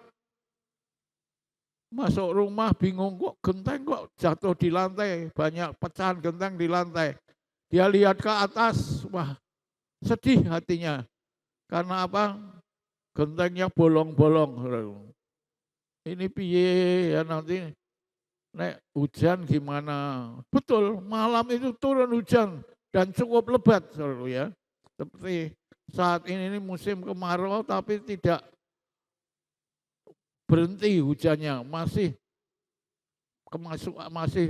masuk rumah bingung, kok genteng kok jatuh di lantai, banyak pecahan genteng di lantai. Dia lihat ke atas, wah sedih hatinya. Karena apa? Gentengnya bolong-bolong. Ini piye ya nanti nek hujan gimana? Betul, malam itu turun hujan dan cukup lebat, saudara ya. Seperti saat ini musim kemarau tapi tidak berhenti hujannya, masih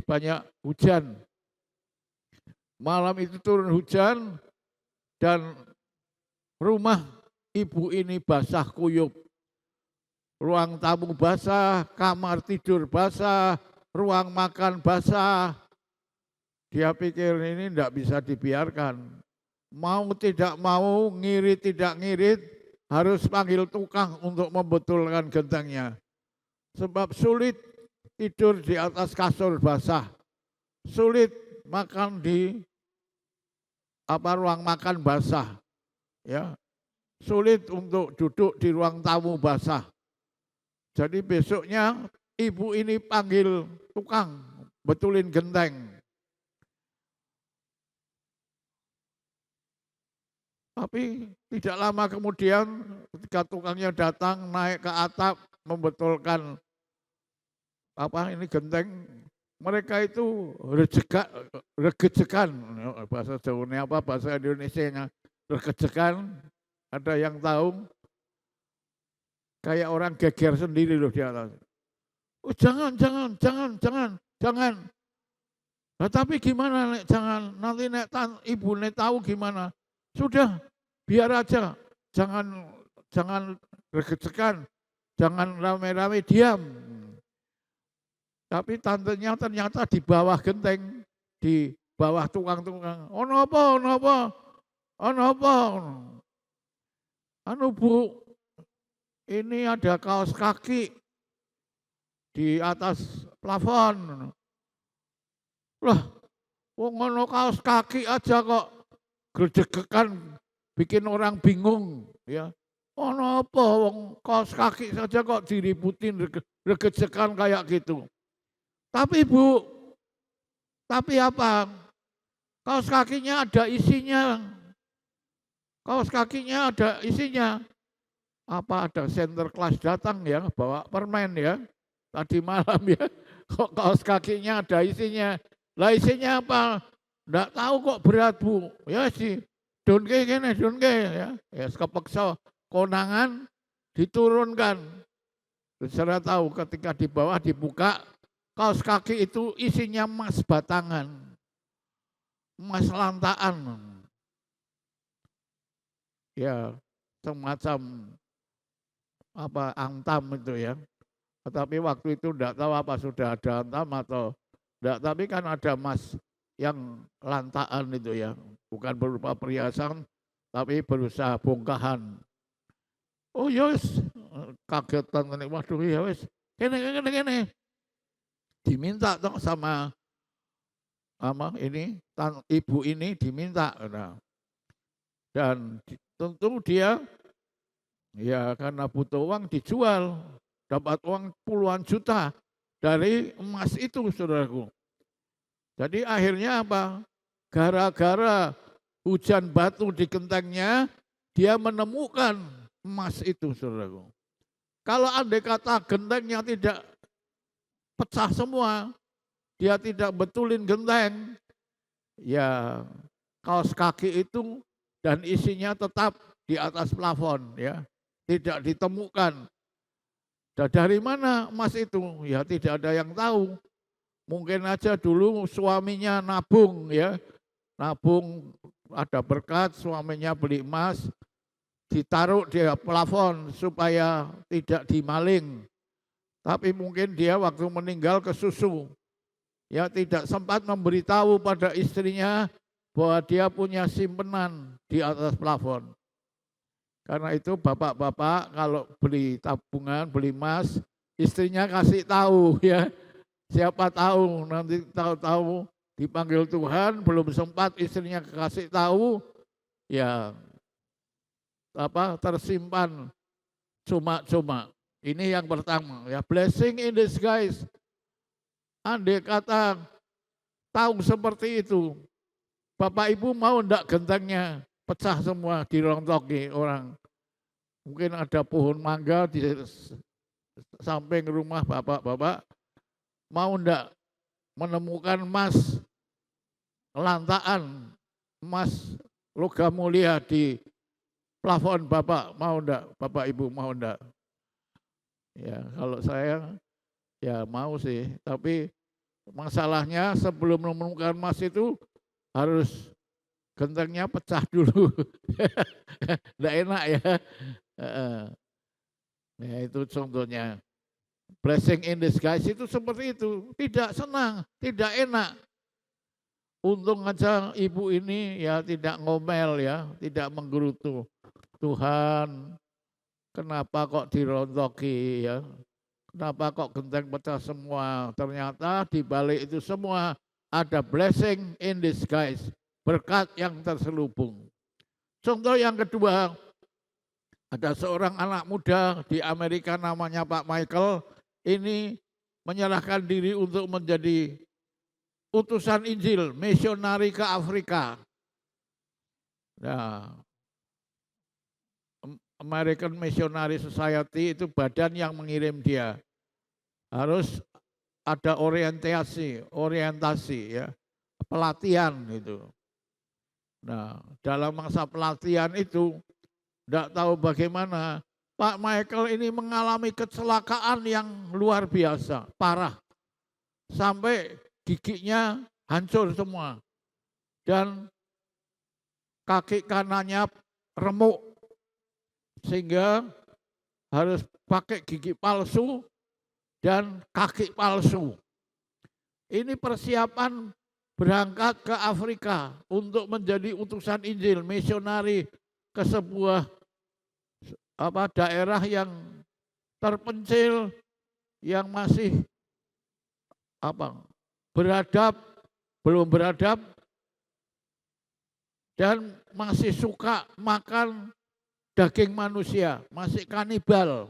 banyak hujan. Malam itu turun hujan dan rumah ibu ini basah kuyup. Ruang tamu basah, kamar tidur basah, ruang makan basah. Dia pikir ini tidak bisa dibiarkan. Mau tidak mau, ngirit tidak ngirit, harus panggil tukang untuk membetulkan gentengnya. Sebab sulit tidur di atas kasur basah. Sulit makan di ruang makan basah. Ya. Sulit untuk duduk di ruang tamu basah. Jadi besoknya ibu ini panggil tukang betulin genteng. Tapi tidak lama kemudian ketika tukangnya datang naik ke atap membetulkan ini genteng, mereka itu regejekan, bahasa Jawanya apa, bahasa Indonesianya regejekan, ada yang tahu? Kayak orang geger sendiri loh di atas. Oh, jangan. Nah, tapi gimana nek jangan, nanti nek ibu nek tahu gimana? Sudah, biar aja, jangan regejekan, jangan rame-rame, diam. Tapi tantenya ternyata di bawah genteng, di bawah tukang-tukang. Ono apa? Anu Bu, ini ada kaos kaki di atas plafon. Lah, wong ono kaos kaki aja kok gregekan bikin orang bingung, ya. Ono apa wong kaos kaki saja kok diributin regejekan kayak gitu. Tapi Bu, tapi apa? Kaos kakinya ada isinya. Kaos kakinya ada isinya. Apa ada center class datang ya, bawa permen ya. Tadi malam ya, kok kaos kakinya ada isinya. Lah isinya apa? Nggak tahu kok berat Bu. Ya sih, donke ya. Ya kepeksa konangan diturunkan. Saya tahu ketika di bawah dibuka, kaos kaki itu isinya emas batangan, emas lantaan. Ya, semacam antam itu ya. Tetapi waktu itu enggak tahu apa sudah ada antam atau enggak, tapi kan ada emas yang lantaan itu ya, bukan berupa perhiasan, tapi berusaha bongkahan. Oh ya wis, kagetan ini, waduh ya wis, kene. Diminta toh sama ini, ibu ini diminta. Nah, dan tentu dia ya karena butuh uang dijual, dapat uang puluhan juta dari emas itu, saudaraku. Jadi akhirnya apa? Gara-gara hujan batu di gentengnya, dia menemukan emas itu, saudaraku. Kalau andai kata gentengnya tidak pecah semua, dia tidak betulin genteng, ya kaos kaki itu dan isinya tetap di atas plafon, ya tidak ditemukan. Dan dari mana emas itu? Ya tidak ada yang tahu. Mungkin aja dulu suaminya nabung, ya nabung, ada berkat, suaminya beli emas, ditaruh di plafon supaya tidak dimaling. Tapi mungkin dia waktu meninggal kesusu, ya tidak sempat memberitahu pada istrinya bahwa dia punya simpenan di atas plafon. Karena itu bapak-bapak kalau beli tabungan, beli emas, istrinya kasih tahu ya. Siapa tahu nanti tahu-tahu dipanggil Tuhan, belum sempat istrinya kasih tahu, ya tersimpan cuma-cuma. Ini yang pertama, ya blessing in disguise. Andai kata tahu seperti itu, Bapak Ibu mau enggak gentengnya pecah semua, dirontoki orang. Mungkin ada pohon mangga di samping rumah bapak-bapak, mau enggak menemukan emas lantaan, emas logam mulia di plafon bapak, mau enggak? Bapak Ibu mau enggak? Ya kalau saya ya mau sih, tapi masalahnya sebelum menemukan emas itu harus gentengnya pecah dulu. Nggak enak ya. Ya itu contohnya. Blessing in disguise itu seperti itu. Tidak senang, tidak enak. Untung aja ibu ini ya tidak ngomel ya, tidak menggerutu. Tuhan, kenapa kok dirontoki ya? Kenapa kok genteng pecah semua? Ternyata di balik itu semua ada blessing in disguise, berkat yang terselubung. Contoh yang kedua, ada seorang anak muda di Amerika namanya Pak Michael, ini menyerahkan diri untuk menjadi utusan Injil, misionari ke Afrika. Nah, American Missionary Society itu badan yang mengirim dia. Harus ada orientasi ya, pelatihan itu. Nah, dalam masa pelatihan itu tidak tahu bagaimana Pak Michael ini mengalami kecelakaan yang luar biasa, parah. Sampai giginya hancur semua. Dan kaki kanannya remuk. Sehingga harus pakai gigi palsu dan kaki palsu. Ini persiapan berangkat ke Afrika untuk menjadi utusan Injil, misionari ke sebuah daerah yang terpencil, yang masih belum beradab, dan masih suka makan daging manusia, masih kanibal.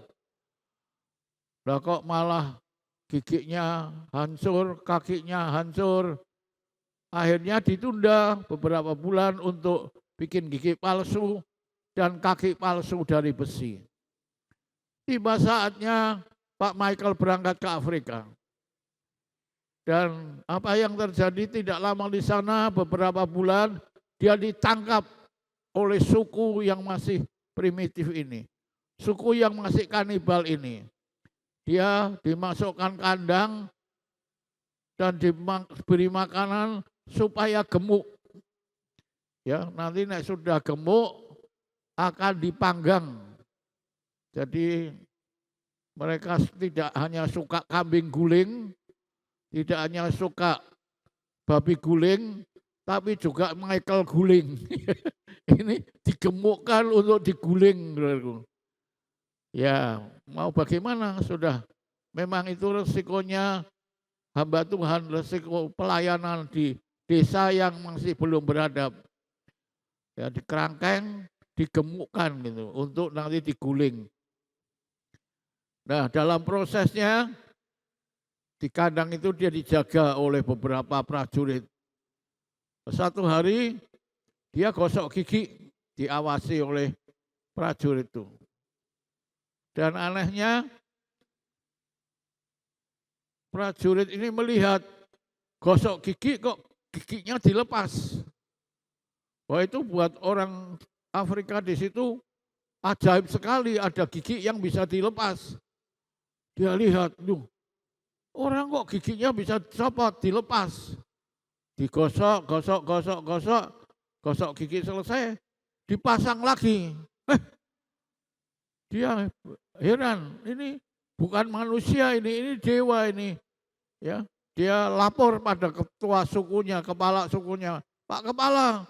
Lah kok malah giginya hancur, kakinya hancur. Akhirnya ditunda beberapa bulan untuk bikin gigi palsu dan kaki palsu dari besi. Tiba saatnya Pak Michael berangkat ke Afrika. Dan apa yang terjadi tidak lama di sana, beberapa bulan dia ditangkap oleh suku yang masih primitif ini, suku yang masih kanibal ini. Dia dimasukkan kandang dan diberi makanan supaya gemuk. Ya, nanti nek sudah gemuk akan dipanggang. Jadi mereka tidak hanya suka kambing guling, tidak hanya suka babi guling, tapi juga Michael guling. Ini digemukkan untuk diguling. Ya, mau bagaimana sudah. Memang itu resikonya hamba Tuhan, resiko pelayanan di desa yang masih belum beradab. Ya, dikerangkeng, digemukkan gitu untuk nanti diguling. Nah, dalam prosesnya di kandang itu dia dijaga oleh beberapa prajurit. Satu hari dia gosok gigi, diawasi oleh prajurit itu. Dan anehnya prajurit ini melihat gosok gigi kok giginya dilepas. Wah, itu buat orang Afrika di situ ajaib sekali, ada gigi yang bisa dilepas. Dia lihat, orang kok giginya bisa copot, dilepas. Digosok, gosok gigi selesai, dipasang lagi. Dia heran, ini bukan manusia ini dewa ini. Ya, dia lapor pada ketua sukunya, kepala sukunya, Pak Kepala,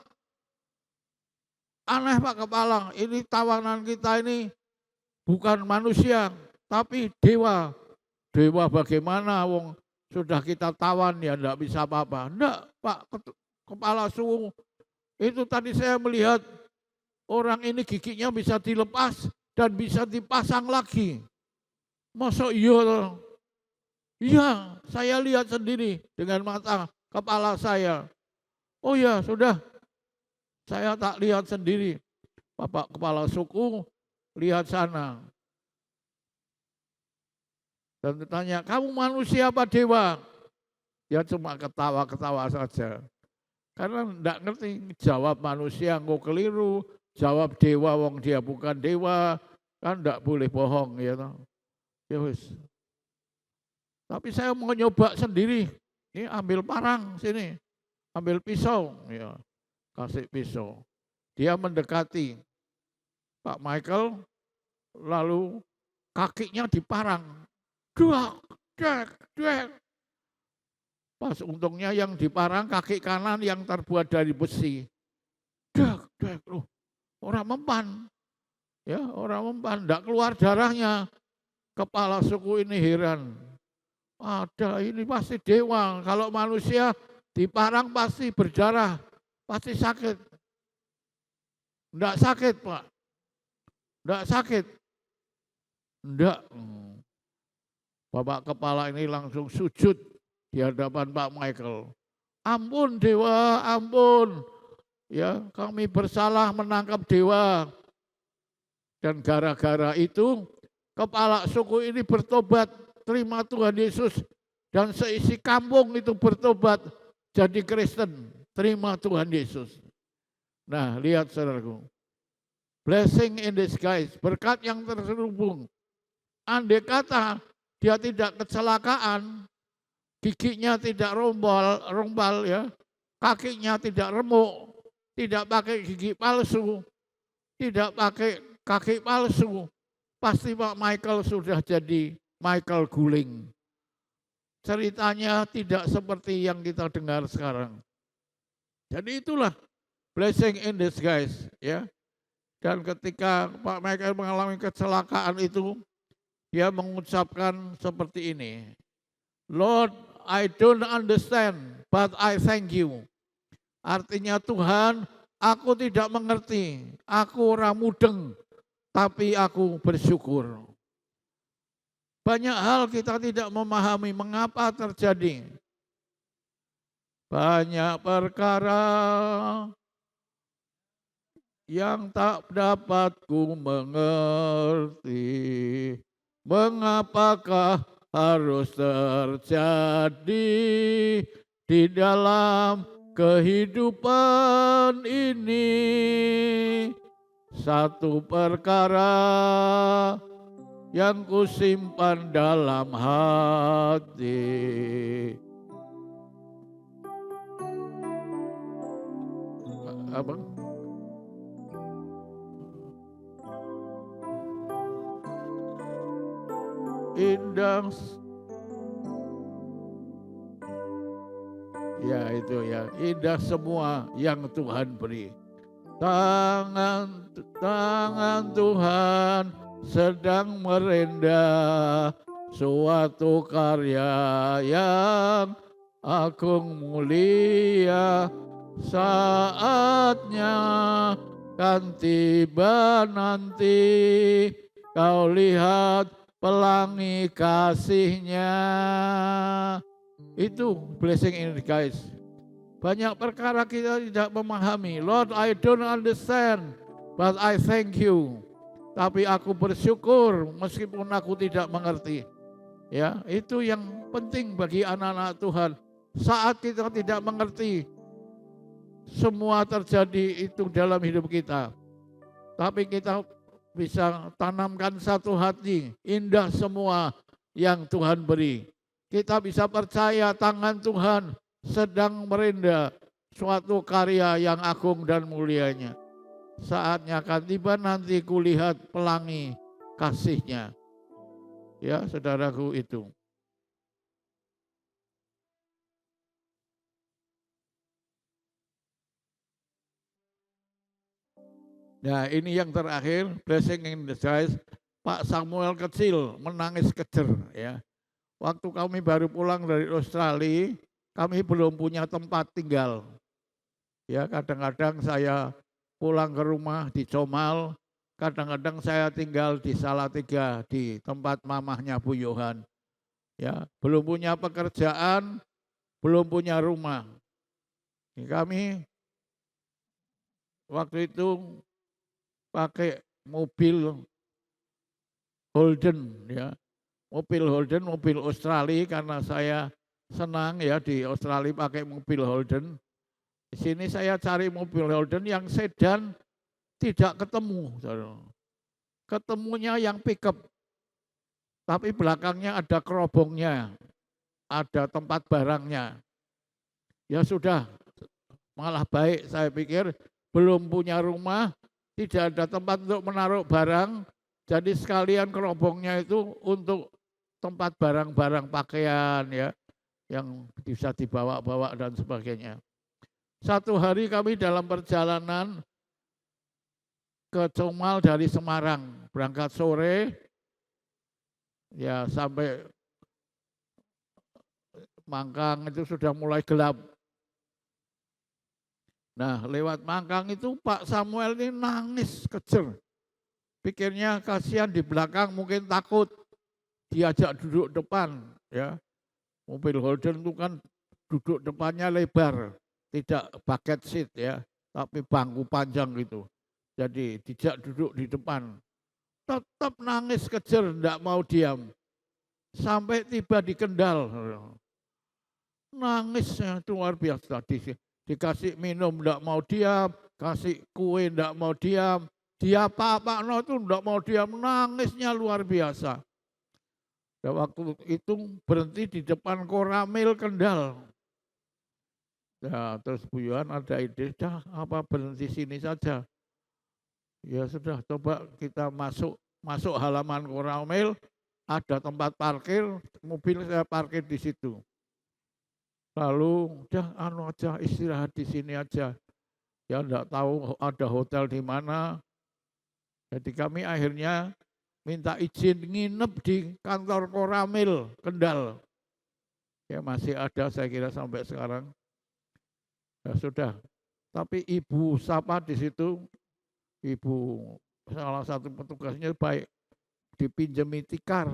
aneh Pak Kepala, ini tawanan kita ini bukan manusia, tapi dewa. Dewa bagaimana, wong sudah kita tawan ya enggak bisa apa-apa. Enggak, Pak Kepala Suku, itu tadi saya melihat orang ini giginya bisa dilepas dan bisa dipasang lagi. Masa iya? Iya, saya lihat sendiri dengan mata kepala saya. Oh ya, sudah. Saya tak lihat sendiri. Bapak Kepala Suku lihat sana. Dan ditanya, kamu manusia apa dewa? Dia cuma ketawa-ketawa saja. Karena enggak ngerti, jawab manusia engkau keliru, jawab dewa wong dia bukan dewa, kan enggak boleh bohong ya toh. Ya wis. Tapi saya mau nyoba sendiri. Ini ambil parang sini, ambil pisau, ya, kasih pisau. Dia mendekati Pak Michael, lalu kakinya diparang. Duak. Pas untungnya yang diparang kaki kanan yang terbuat dari besi. Orang mempan. Ya, orang mempan, enggak keluar darahnya. Kepala suku ini heran. Ada, ini pasti dewa. Kalau manusia diparang pasti berdarah, pasti sakit. Enggak sakit, Pak. Enggak sakit. Enggak. Bapak kepala ini langsung sujud di hadapan Pak Michael. Ampun dewa, ampun. Ya, kami bersalah menangkap dewa. Dan gara-gara itu kepala suku ini bertobat, terima Tuhan Yesus, dan seisi kampung itu bertobat jadi Kristen, terima Tuhan Yesus. Nah, lihat saudaraku, blessing in disguise, berkat yang terselubung. Andai kata dia tidak kecelakaan, giginya tidak rombal ya, kakinya tidak remuk, tidak pakai gigi palsu, tidak pakai kaki palsu, pasti Pak Michael sudah jadi Michael guling. Ceritanya tidak seperti yang kita dengar sekarang. Jadi itulah blessing in disguise ya. Dan ketika Pak Michael mengalami kecelakaan itu, dia mengucapkan seperti ini. Lord, I don't understand, but I thank you. Artinya Tuhan, aku tidak mengerti, aku orang mudeng, tapi aku bersyukur. Banyak hal kita tidak memahami mengapa terjadi. Banyak perkara yang tak dapat ku mengerti. Mengapakah harus terjadi di dalam kehidupan ini? Satu perkara yang kusimpan dalam hati. Apa? Indah. Ya itu ya, indah semua yang Tuhan beri. Tangan Tuhan sedang merendah suatu karya yang agung mulia. Saatnya kan tiba nanti, kau lihat pelangi kasihnya. Itu blessing in guys. Banyak perkara kita tidak memahami. Lord, I don't understand, but I thank you. Tapi aku bersyukur meskipun aku tidak mengerti. Ya, itu yang penting bagi anak-anak Tuhan. Saat kita tidak mengerti, semua terjadi itu dalam hidup kita. Tapi kita bisa tanamkan satu hati, indah semua yang Tuhan beri. Kita bisa percaya tangan Tuhan sedang merendah suatu karya yang agung dan mulianya. Saatnya akan tiba nanti kulihat pelangi kasihnya. Ya, saudaraku itu. Nah, ini yang terakhir, blessing in disguise. Pak Samuel kecil menangis kejer ya. Waktu kami baru pulang dari Australia, kami belum punya tempat tinggal. Ya, kadang-kadang saya pulang ke rumah di Comal, kadang-kadang saya tinggal di Salatiga di tempat mamahnya Bu Yohan. Ya, belum punya pekerjaan, belum punya rumah. Kami waktu itu pakai mobil Holden ya. Mobil Holden, mobil Australia karena saya senang ya di Australia pakai mobil Holden. Di sini saya cari mobil Holden yang sedan tidak ketemu. Ketemunya yang pickup. Tapi belakangnya ada kerobongnya, ada tempat barangnya. Ya sudah, malah baik saya pikir belum punya rumah, tidak ada tempat untuk menaruh barang, jadi sekalian kerobongnya itu untuk tempat barang-barang pakaian ya, yang bisa dibawa-bawa dan sebagainya. Satu hari kami dalam perjalanan ke Comal dari Semarang, berangkat sore, ya sampai Mangkang itu sudah mulai gelap. Nah, lewat Mangkang itu Pak Samuel ini nangis kejer. Pikirnya kasihan di belakang mungkin takut diajak duduk depan ya. Mobil Holden itu kan duduk depannya lebar, tidak bucket seat ya, tapi bangku panjang gitu. Jadi dijak duduk di depan. Tetap nangis kejer, enggak mau diam. Sampai tiba di Kendal. Nangisnya itu luar biasa. Dikasih minum enggak mau diam, kasih kue enggak mau diam. Dia apa-apa itu enggak mau diam, nangisnya luar biasa. Dan waktu itu berhenti di depan Koramil Kendal. Ya, terus Bu Yohan ada ide, dah apa berhenti sini saja. Ya sudah, coba kita masuk halaman Koramil, ada tempat parkir, mobil saya parkir di situ. Lalu udah aja istirahat di sini aja. Ya enggak tahu ada hotel di mana. Jadi kami akhirnya minta izin nginep di kantor Koramil Kendal. Ya masih ada saya kira sampai sekarang. Ya sudah. Tapi Ibu Sapa di situ, Ibu salah satu petugasnya baik, dipinjemi tikar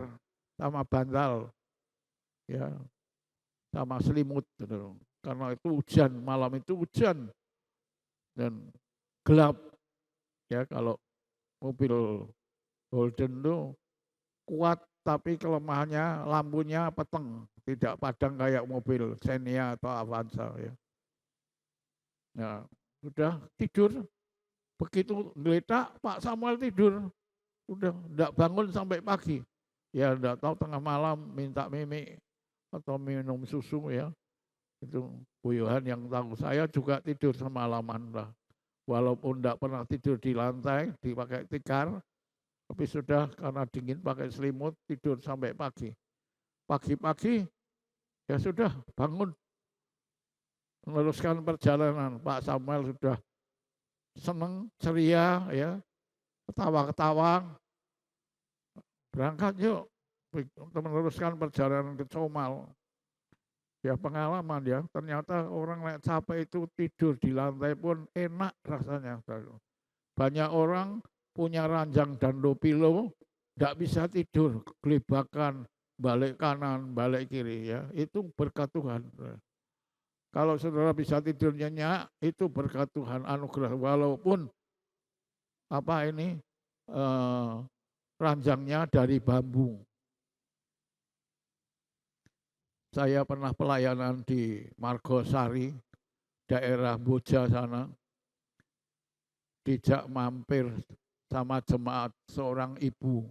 sama bantal. Ya. Sama selimut gitu. Karena itu hujan, malam itu hujan dan gelap. Ya kalau mobil Holden itu kuat tapi kelemahannya lampunya peteng, tidak padang kayak mobil Xenia atau Avanza ya. Nah, sudah tidur. Begitu geletak Pak Samuel tidur. Udah enggak bangun sampai pagi. Ya enggak tahu tengah malam minta mimi atau minum susu ya. Itu Bu Yohan yang tahu. Saya juga tidur semalaman lah. Walaupun enggak pernah tidur di lantai, dipakai tikar, tapi sudah karena dingin pakai selimut, tidur sampai pagi. Pagi-pagi ya sudah bangun. meneruskan perjalanan. Pak Samuel sudah senang, ceria, ya, ketawa-ketawa. Berangkat yuk untuk meneruskan perjalanan ke Comal. Ya pengalaman ya, ternyata orang yang capek itu tidur di lantai pun enak rasanya. Banyak orang punya ranjang dan pilo, tidak bisa tidur, gelibakan, balik kanan, balik kiri, ya itu berkat Tuhan. Kalau saudara bisa tidur nyenyak, itu berkat Tuhan, anugerah. Walaupun ranjangnya dari bambu. Saya pernah pelayanan di Margosari, daerah Boja sana. Dijak mampir sama jemaat seorang ibu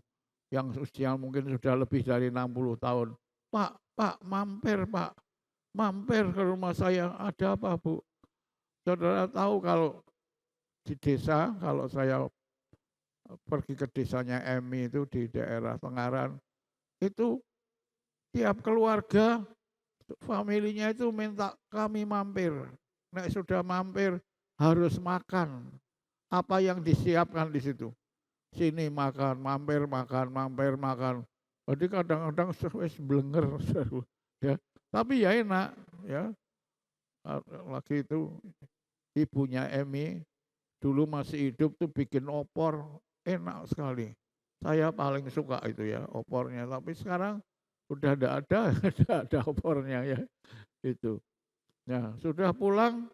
yang usia mungkin sudah lebih dari 60 tahun. Pak, mampir Pak, mampir ke rumah saya, ada apa Bu? Saudara tahu kalau di desa, kalau saya pergi ke desanya Emi itu di daerah Tengaran, itu tiap keluarga, familinya itu minta kami mampir. Nek sudah mampir harus makan. Apa yang disiapkan di situ? Sini makan, mampir makan, mampir makan. Jadi kadang-kadang wis blenger, ya. Tapi ya enak, ya. Lagi itu ibunya Emi dulu masih hidup tuh bikin opor, enak sekali. Saya paling suka itu ya opornya. Tapi sekarang udah tidak ada opornya ya itu. Nah sudah pulang.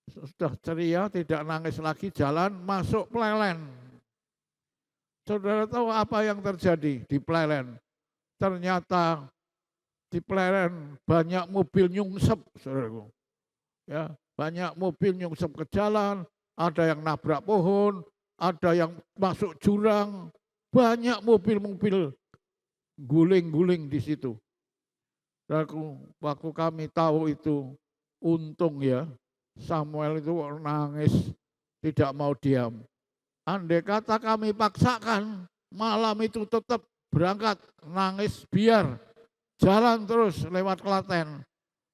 Sudah ceria, tidak nangis lagi, jalan masuk Plelen. Saudara tahu apa yang terjadi di Plelen? Ternyata di Plelen banyak mobil nyungsep, saudaraku. Ya, banyak mobil nyungsep ke jalan, ada yang nabrak pohon, ada yang masuk jurang, banyak mobil-mobil guling-guling di situ. Waktu kami tahu itu, untung ya, Samuel itu nangis, tidak mau diam. Andai kata kami paksakan, malam itu tetap berangkat, nangis biar jalan terus lewat Klaten.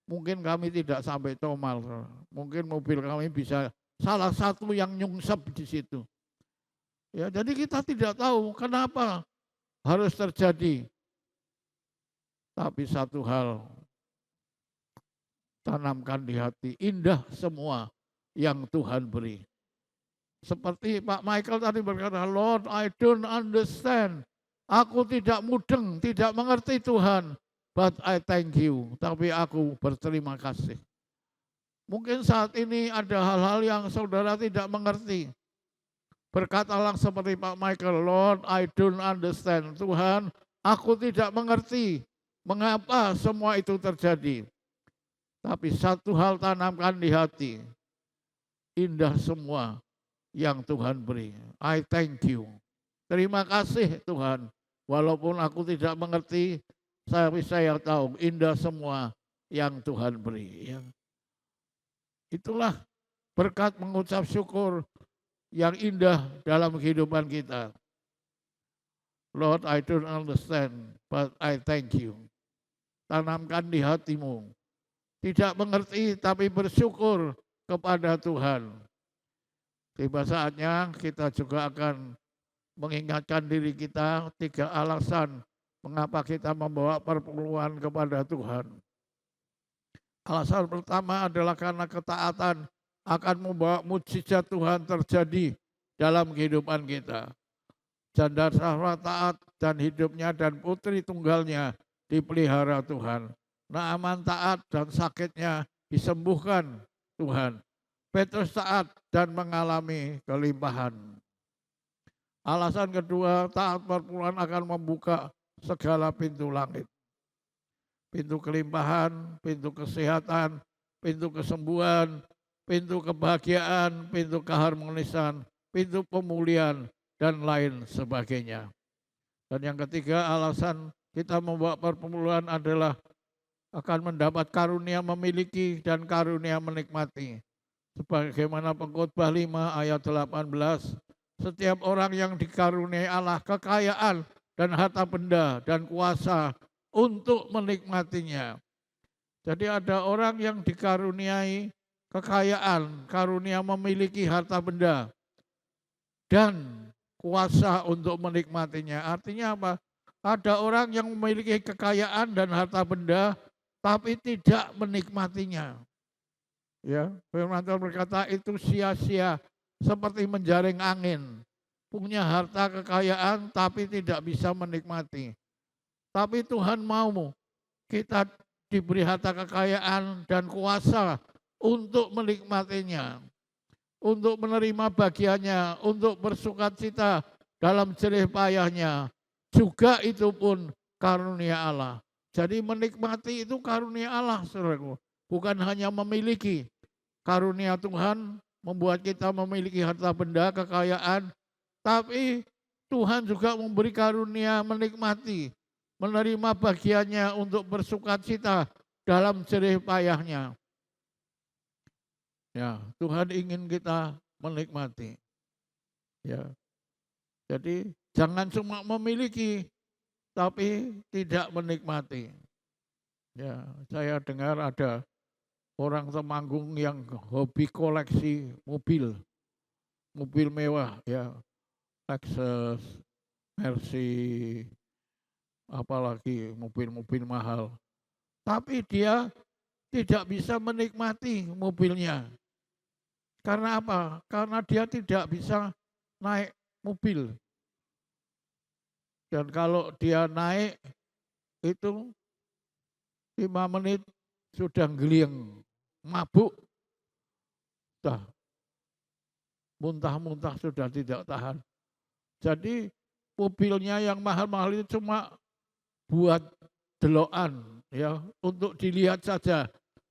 Mungkin kami tidak sampai Comal, mungkin mobil kami bisa salah satu yang nyungsep di situ. Ya, jadi kita tidak tahu kenapa harus terjadi. Tapi satu hal, tanamkan di hati, indah semua yang Tuhan beri. Seperti Pak Michael tadi berkata, Lord, I don't understand. Aku tidak mudeng, tidak mengerti Tuhan. But I thank you. Tapi aku berterima kasih. Mungkin saat ini ada hal-hal yang saudara tidak mengerti. Berkatalah seperti Pak Michael, Lord, I don't understand. Tuhan, aku tidak mengerti mengapa semua itu terjadi. Tapi satu hal tanamkan di hati, indah semua yang Tuhan beri. I thank you. Terima kasih Tuhan. Walaupun aku tidak mengerti, saya tahu indah semua yang Tuhan beri. Itulah berkat mengucap syukur yang indah dalam kehidupan kita. Lord, I don't understand, but I thank you. Tanamkan di hatimu. Tidak mengerti tapi bersyukur kepada Tuhan. Tiba saatnya kita juga akan mengingatkan diri kita 3 alasan mengapa kita membawa perpuluhan kepada Tuhan. Alasan pertama adalah karena ketaatan akan membawa mujizat Tuhan terjadi dalam kehidupan kita. Janda Sahra taat dan hidupnya dan putri tunggalnya dipelihara Tuhan. Naaman taat dan sakitnya disembuhkan Tuhan. Petrus taat dan mengalami kelimpahan. Alasan kedua, taat perpuluhan akan membuka segala pintu langit. Pintu kelimpahan, pintu kesehatan, pintu kesembuhan, pintu kebahagiaan, pintu keharmonisan, pintu pemulihan, dan lain sebagainya. Dan yang ketiga, alasan kita membawa perpuluhan adalah akan mendapat karunia memiliki dan karunia menikmati. Sebagaimana Pengkhotbah 5 ayat 18, setiap orang yang dikaruniai Allah kekayaan dan harta benda dan kuasa untuk menikmatinya. Jadi ada orang yang dikaruniai kekayaan, karunia memiliki harta benda dan kuasa untuk menikmatinya. Artinya apa? Ada orang yang memiliki kekayaan dan harta benda tapi tidak menikmatinya. Ya, firman Tuhan berkata itu sia-sia seperti menjaring angin. Punya harta kekayaan tapi tidak bisa menikmati. Tapi Tuhan mau kita diberi harta kekayaan dan kuasa untuk menikmatinya, untuk menerima bagiannya, untuk bersukacita dalam jerih payahnya. Juga itu pun karunia Allah. Jadi menikmati itu karunia Allah, saudaraku. Bukan hanya memiliki. Karunia Tuhan membuat kita memiliki harta benda, kekayaan. Tapi Tuhan juga memberi karunia menikmati, menerima bagiannya untuk bersukacita dalam jerih payahnya. Ya, Tuhan ingin kita menikmati. Ya. Jadi jangan cuma memiliki tapi tidak menikmati. Ya, saya dengar ada orang Temanggung yang hobi koleksi mobil mewah, ya, Lexus, Mercy, apalagi mobil-mobil mahal. Tapi dia tidak bisa menikmati mobilnya. Karena apa? Karena dia tidak bisa naik mobil. Dan kalau dia naik itu 5 menit sudah geliang, mabuk, muntah-muntah sudah tidak tahan. Jadi mobilnya yang mahal-mahal itu cuma buat delokan, ya, untuk dilihat saja,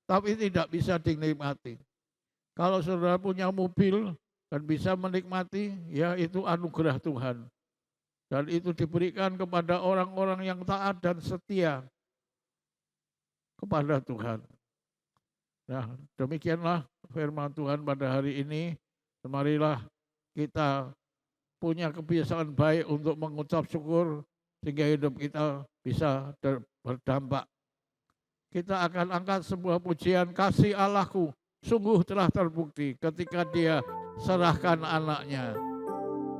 tapi tidak bisa dinikmati. Kalau saudara punya mobil dan bisa menikmati, ya itu anugerah Tuhan. Dan itu diberikan kepada orang-orang yang taat dan setia kepada Tuhan. Nah, demikianlah firman Tuhan pada hari ini. Marilah kita punya kebiasaan baik untuk mengucap syukur sehingga hidup kita bisa berdampak. Kita akan angkat sebuah pujian, kasih Allahku sungguh telah terbukti ketika Dia serahkan anaknya.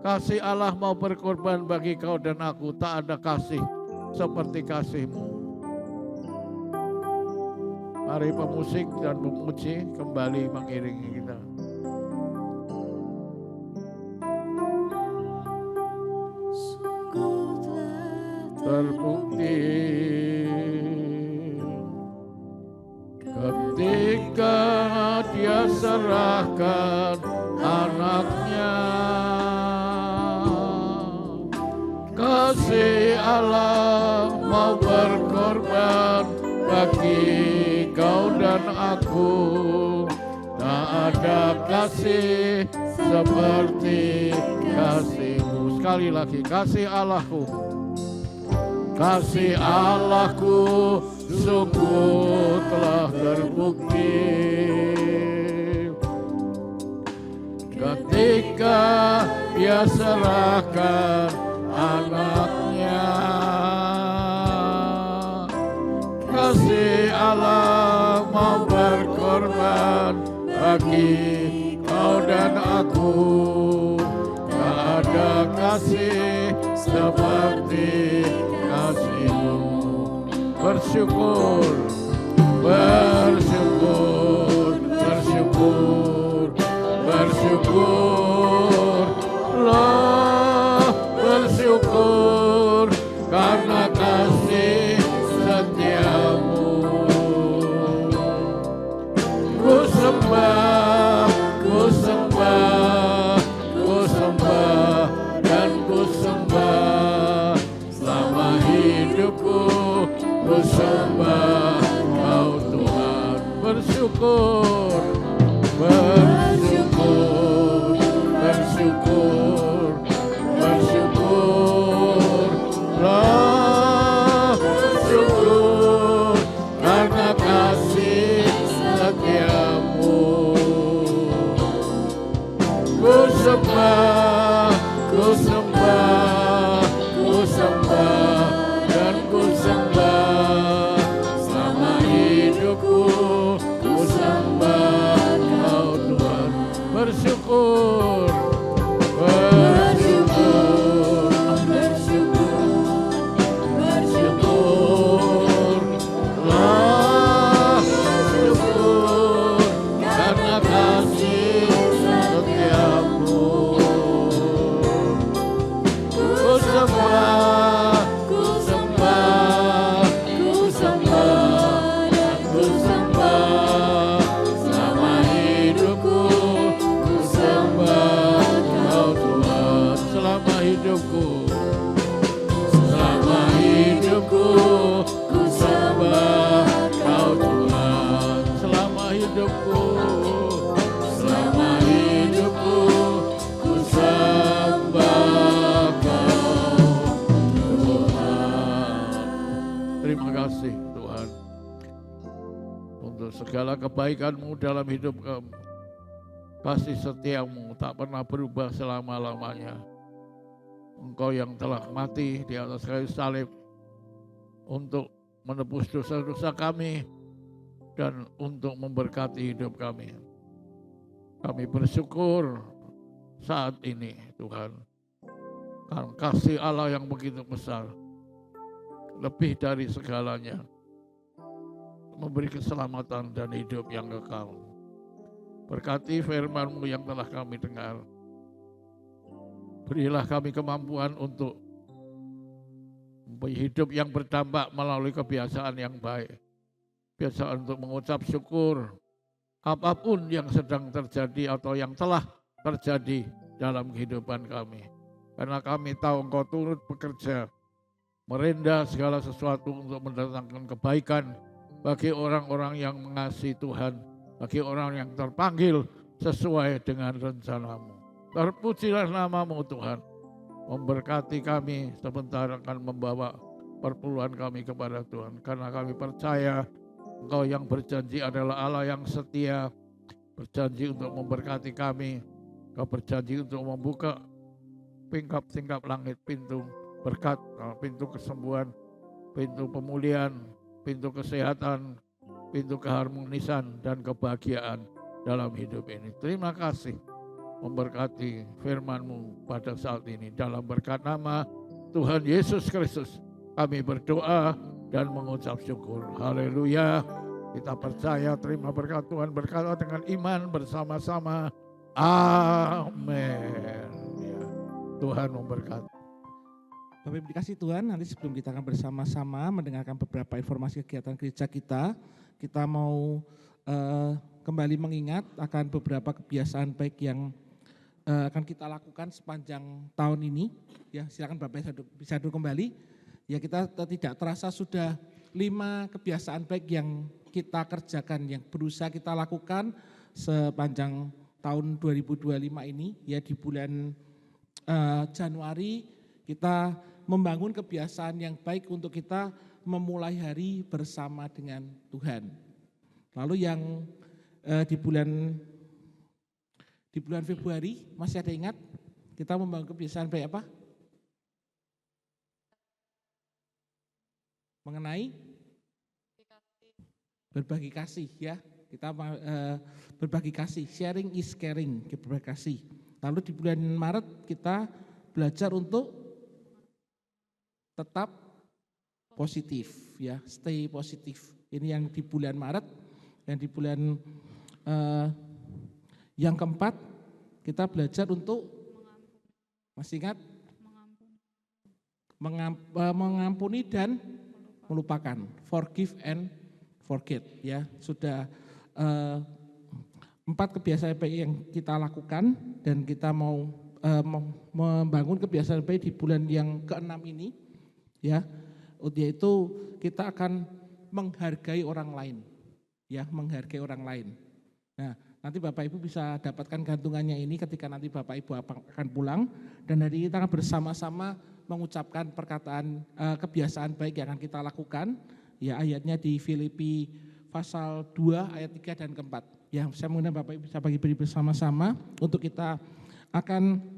Kasih Allah mau berkorban bagi kau dan aku, tak ada kasih seperti kasih-Mu. Mari pemusik dan pemuji kembali mengiringi kita. Terbukti ketika Dia serahkan anaknya. Kasih Allah mau berkorban bagi kau dan aku. Tak ada kasih seperti kasih-Mu. Sekali lagi, kasih Allahku. Kasih Allahku sungguh telah terbukti ketika Dia serahkan anaknya. Kasih Allah mau berkorban bagi kau dan aku. Tak ada kasih seperti kasih-Mu. Bersyukur, bersyukur, bersyukur, bersyukur, bersyukur karena kasih setia-Mu. Ku sembah, ku sembah, ku sembah dan ku sembah selama hidupku. Ku sembah Kau Tuhan. Bersyukur, bersyukur, bersyukur, bersyukur, bersyukur karena kasih setia-Mu. Ku sembah, ku sembah, ku sembah dan ku sembah selama hidupku. Terima kasih Tuhan untuk segala kebaikan-Mu dalam hidup kami. Kasih setia-Mu tak pernah berubah selama-lamanya. Engkau yang telah mati di atas kayu salib untuk menebus dosa-dosa kami dan untuk memberkati hidup kami. Kami bersyukur saat ini Tuhan, karena kasih Allah yang begitu besar, lebih dari segalanya, memberi keselamatan dan hidup yang kekal. Berkati firman-Mu yang telah kami dengar. Berilah kami kemampuan untuk hidup yang berdampak melalui kebiasaan yang baik. Kebiasaan untuk mengucap syukur apapun yang sedang terjadi atau yang telah terjadi dalam kehidupan kami. Karena kami tahu Engkau turut bekerja, merendah segala sesuatu untuk mendatangkan kebaikan bagi orang-orang yang mengasihi Tuhan, bagi orang yang terpanggil sesuai dengan rencana-Mu. Terpujilah nama-Mu Tuhan, memberkati kami sebentar akan membawa perpuluhan kami kepada Tuhan. Karena kami percaya Engkau yang berjanji adalah Allah yang setia, berjanji untuk memberkati kami. Engkau berjanji untuk membuka tingkap-tingkap langit, pintu berkat, pintu kesembuhan, pintu pemulihan, pintu kesehatan, pintu keharmonisan dan kebahagiaan dalam hidup ini. Terima kasih memberkati firman-Mu pada saat ini. Dalam berkat nama Tuhan Yesus Kristus kami berdoa dan mengucap syukur. Haleluya. Kita percaya terima berkat Tuhan, berkata dengan iman bersama-sama. Amin. Ya. Tuhan memberkati. Bapak Ibu dikasih Tuhan, nanti sebelum kita akan bersama-sama mendengarkan beberapa informasi kegiatan gereja kita mau kembali mengingat akan beberapa kebiasaan baik yang akan kita lakukan sepanjang tahun ini. Ya, silakan Bapak bisa duduk kembali. Ya, kita tidak terasa sudah 5 kebiasaan baik yang kita kerjakan, yang berusaha kita lakukan sepanjang tahun 2025 ini. Ya, di bulan Januari kita membangun kebiasaan yang baik untuk kita memulai hari bersama dengan Tuhan. Lalu yang di bulan Februari, masih ada ingat kita membangun kebiasaan baik apa? Mengenai berbagi kasih, ya. Kita berbagi kasih, sharing is caring, berbagi kasih. Lalu di bulan Maret kita belajar untuk tetap positif, ya, stay positif. Ini yang di bulan Maret. Dan di bulan yang keempat kita belajar untuk masih ingat mengampuni dan melupakan, forgive and forget, ya. Sudah 4 kebiasaan baik yang kita lakukan dan kita mau membangun kebiasaan baik di bulan yang ke-6 ini, ya, yaitu kita akan menghargai orang lain, ya, menghargai orang lain. Nah, nanti Bapak Ibu bisa dapatkan gantungannya ini ketika nanti Bapak Ibu akan pulang, dan hari ini kita akan bersama-sama mengucapkan perkataan kebiasaan baik yang akan kita lakukan, ya, ayatnya di Filipi pasal 2 ayat 3 dan ke-4. Ya, saya mengundang Bapak Ibu bisa bagi-bagi bersama-sama untuk kita akan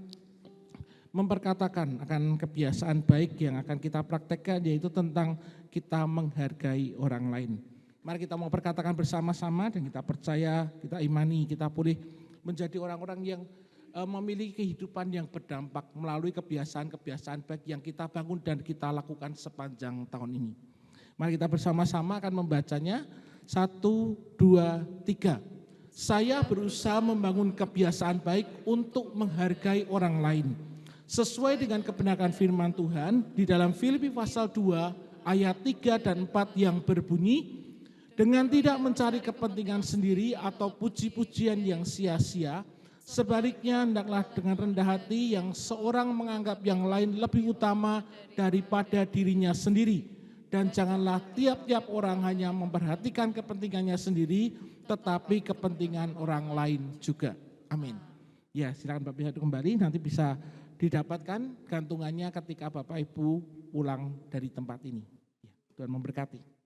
memperkatakan akan kebiasaan baik yang akan kita praktekkan, yaitu tentang kita menghargai orang lain. Mari kita mau perkatakan bersama-sama dan kita percaya, kita imani, kita boleh menjadi orang-orang yang memiliki kehidupan yang berdampak melalui kebiasaan-kebiasaan baik yang kita bangun dan kita lakukan sepanjang tahun ini. Mari kita bersama-sama akan membacanya. 1, 2, 3. Saya berusaha membangun kebiasaan baik untuk menghargai orang lain. Sesuai dengan kebenaran firman Tuhan di dalam Filipi pasal 2 ayat 3 dan 4 yang berbunyi, dengan tidak mencari kepentingan sendiri atau puji-pujian yang sia-sia, sebaliknya hendaklah dengan rendah hati yang seorang menganggap yang lain lebih utama daripada dirinya sendiri. Dan janganlah tiap-tiap orang hanya memperhatikan kepentingannya sendiri, tetapi kepentingan orang lain juga. Amin. Ya, silakan Bapak Ibu kembali, nanti bisa didapatkan gantungannya ketika Bapak Ibu pulang dari tempat ini. Tuhan memberkati.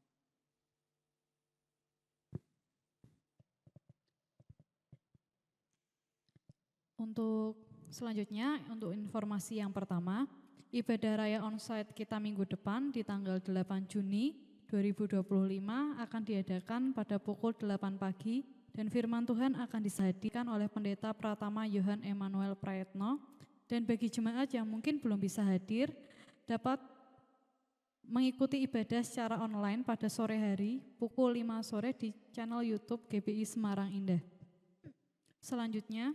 Untuk selanjutnya, untuk informasi yang pertama, ibadah raya onsite kita minggu depan di tanggal 8 Juni 2025 akan diadakan pada pukul 8 pagi dan firman Tuhan akan disajikan oleh Pendeta Pratama Yohan Emmanuel Prayetno. Dan bagi jemaat yang mungkin belum bisa hadir, dapat mengikuti ibadah secara online pada sore hari pukul 5 sore di channel YouTube GBI Semarang Indah. Selanjutnya,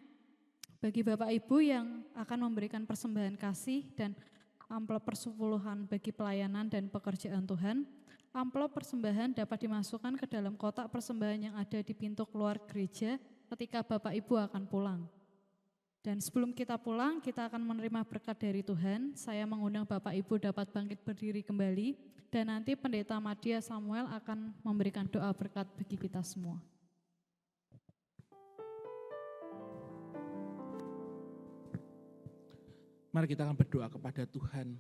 bagi Bapak Ibu yang akan memberikan persembahan kasih dan amplop persepuluhan bagi pelayanan dan pekerjaan Tuhan, amplop persembahan dapat dimasukkan ke dalam kotak persembahan yang ada di pintu keluar gereja ketika Bapak Ibu akan pulang. Dan sebelum kita pulang, kita akan menerima berkat dari Tuhan. Saya mengundang Bapak Ibu dapat bangkit berdiri kembali, dan nanti Pendeta Madya Samuel akan memberikan doa berkat bagi kita semua. Mari kita akan berdoa kepada Tuhan.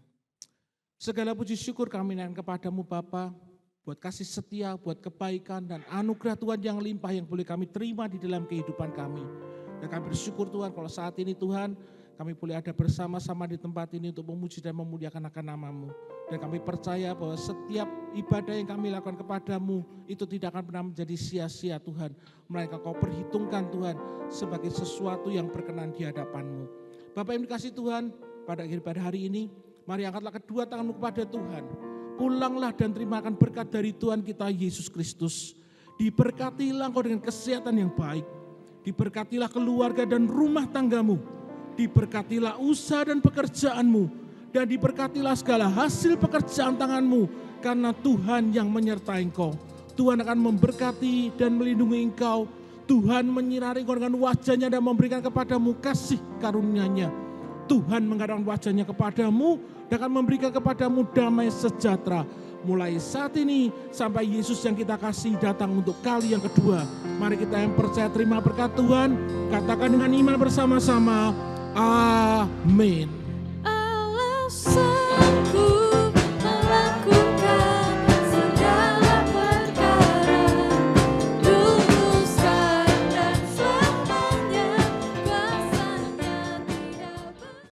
Segala puji syukur kami naikkan kepadamu Bapa, buat kasih setia, buat kebaikan dan anugerah Tuhan yang limpah yang boleh kami terima di dalam kehidupan kami. Dan kami bersyukur Tuhan kalau saat ini Tuhan kami boleh ada bersama-sama di tempat ini untuk memuji dan memuliakan akan nama-Mu. Dan kami percaya bahwa setiap ibadah yang kami lakukan kepadamu itu tidak akan pernah menjadi sia-sia Tuhan. Melainkan Kau perhitungkan Tuhan sebagai sesuatu yang berkenan di hadapan-Mu. Bapak yang dikasihi Tuhan, pada hari ini mari angkatlah kedua tanganmu kepada Tuhan. Pulanglah dan terimakan berkat dari Tuhan kita Yesus Kristus. Diberkatilah engkau dengan kesehatan yang baik. Diberkatilah keluarga dan rumah tanggamu. Diberkatilah usaha dan pekerjaanmu. Dan diberkatilah segala hasil pekerjaan tanganmu. Karena Tuhan yang menyertai engkau. Tuhan akan memberkati dan melindungi engkau. Tuhan menyinari engkau dengan wajahnya dan memberikan kepadamu kasih karunia-Nya. Tuhan menghadapkan wajahnya kepadamu dan akan memberikan kepadamu damai sejahtera. Mulai saat ini sampai Yesus yang kita kasih datang untuk kali yang kedua. Mari kita yang percaya terima berkat Tuhan. Katakan dengan iman bersama-sama. Amin.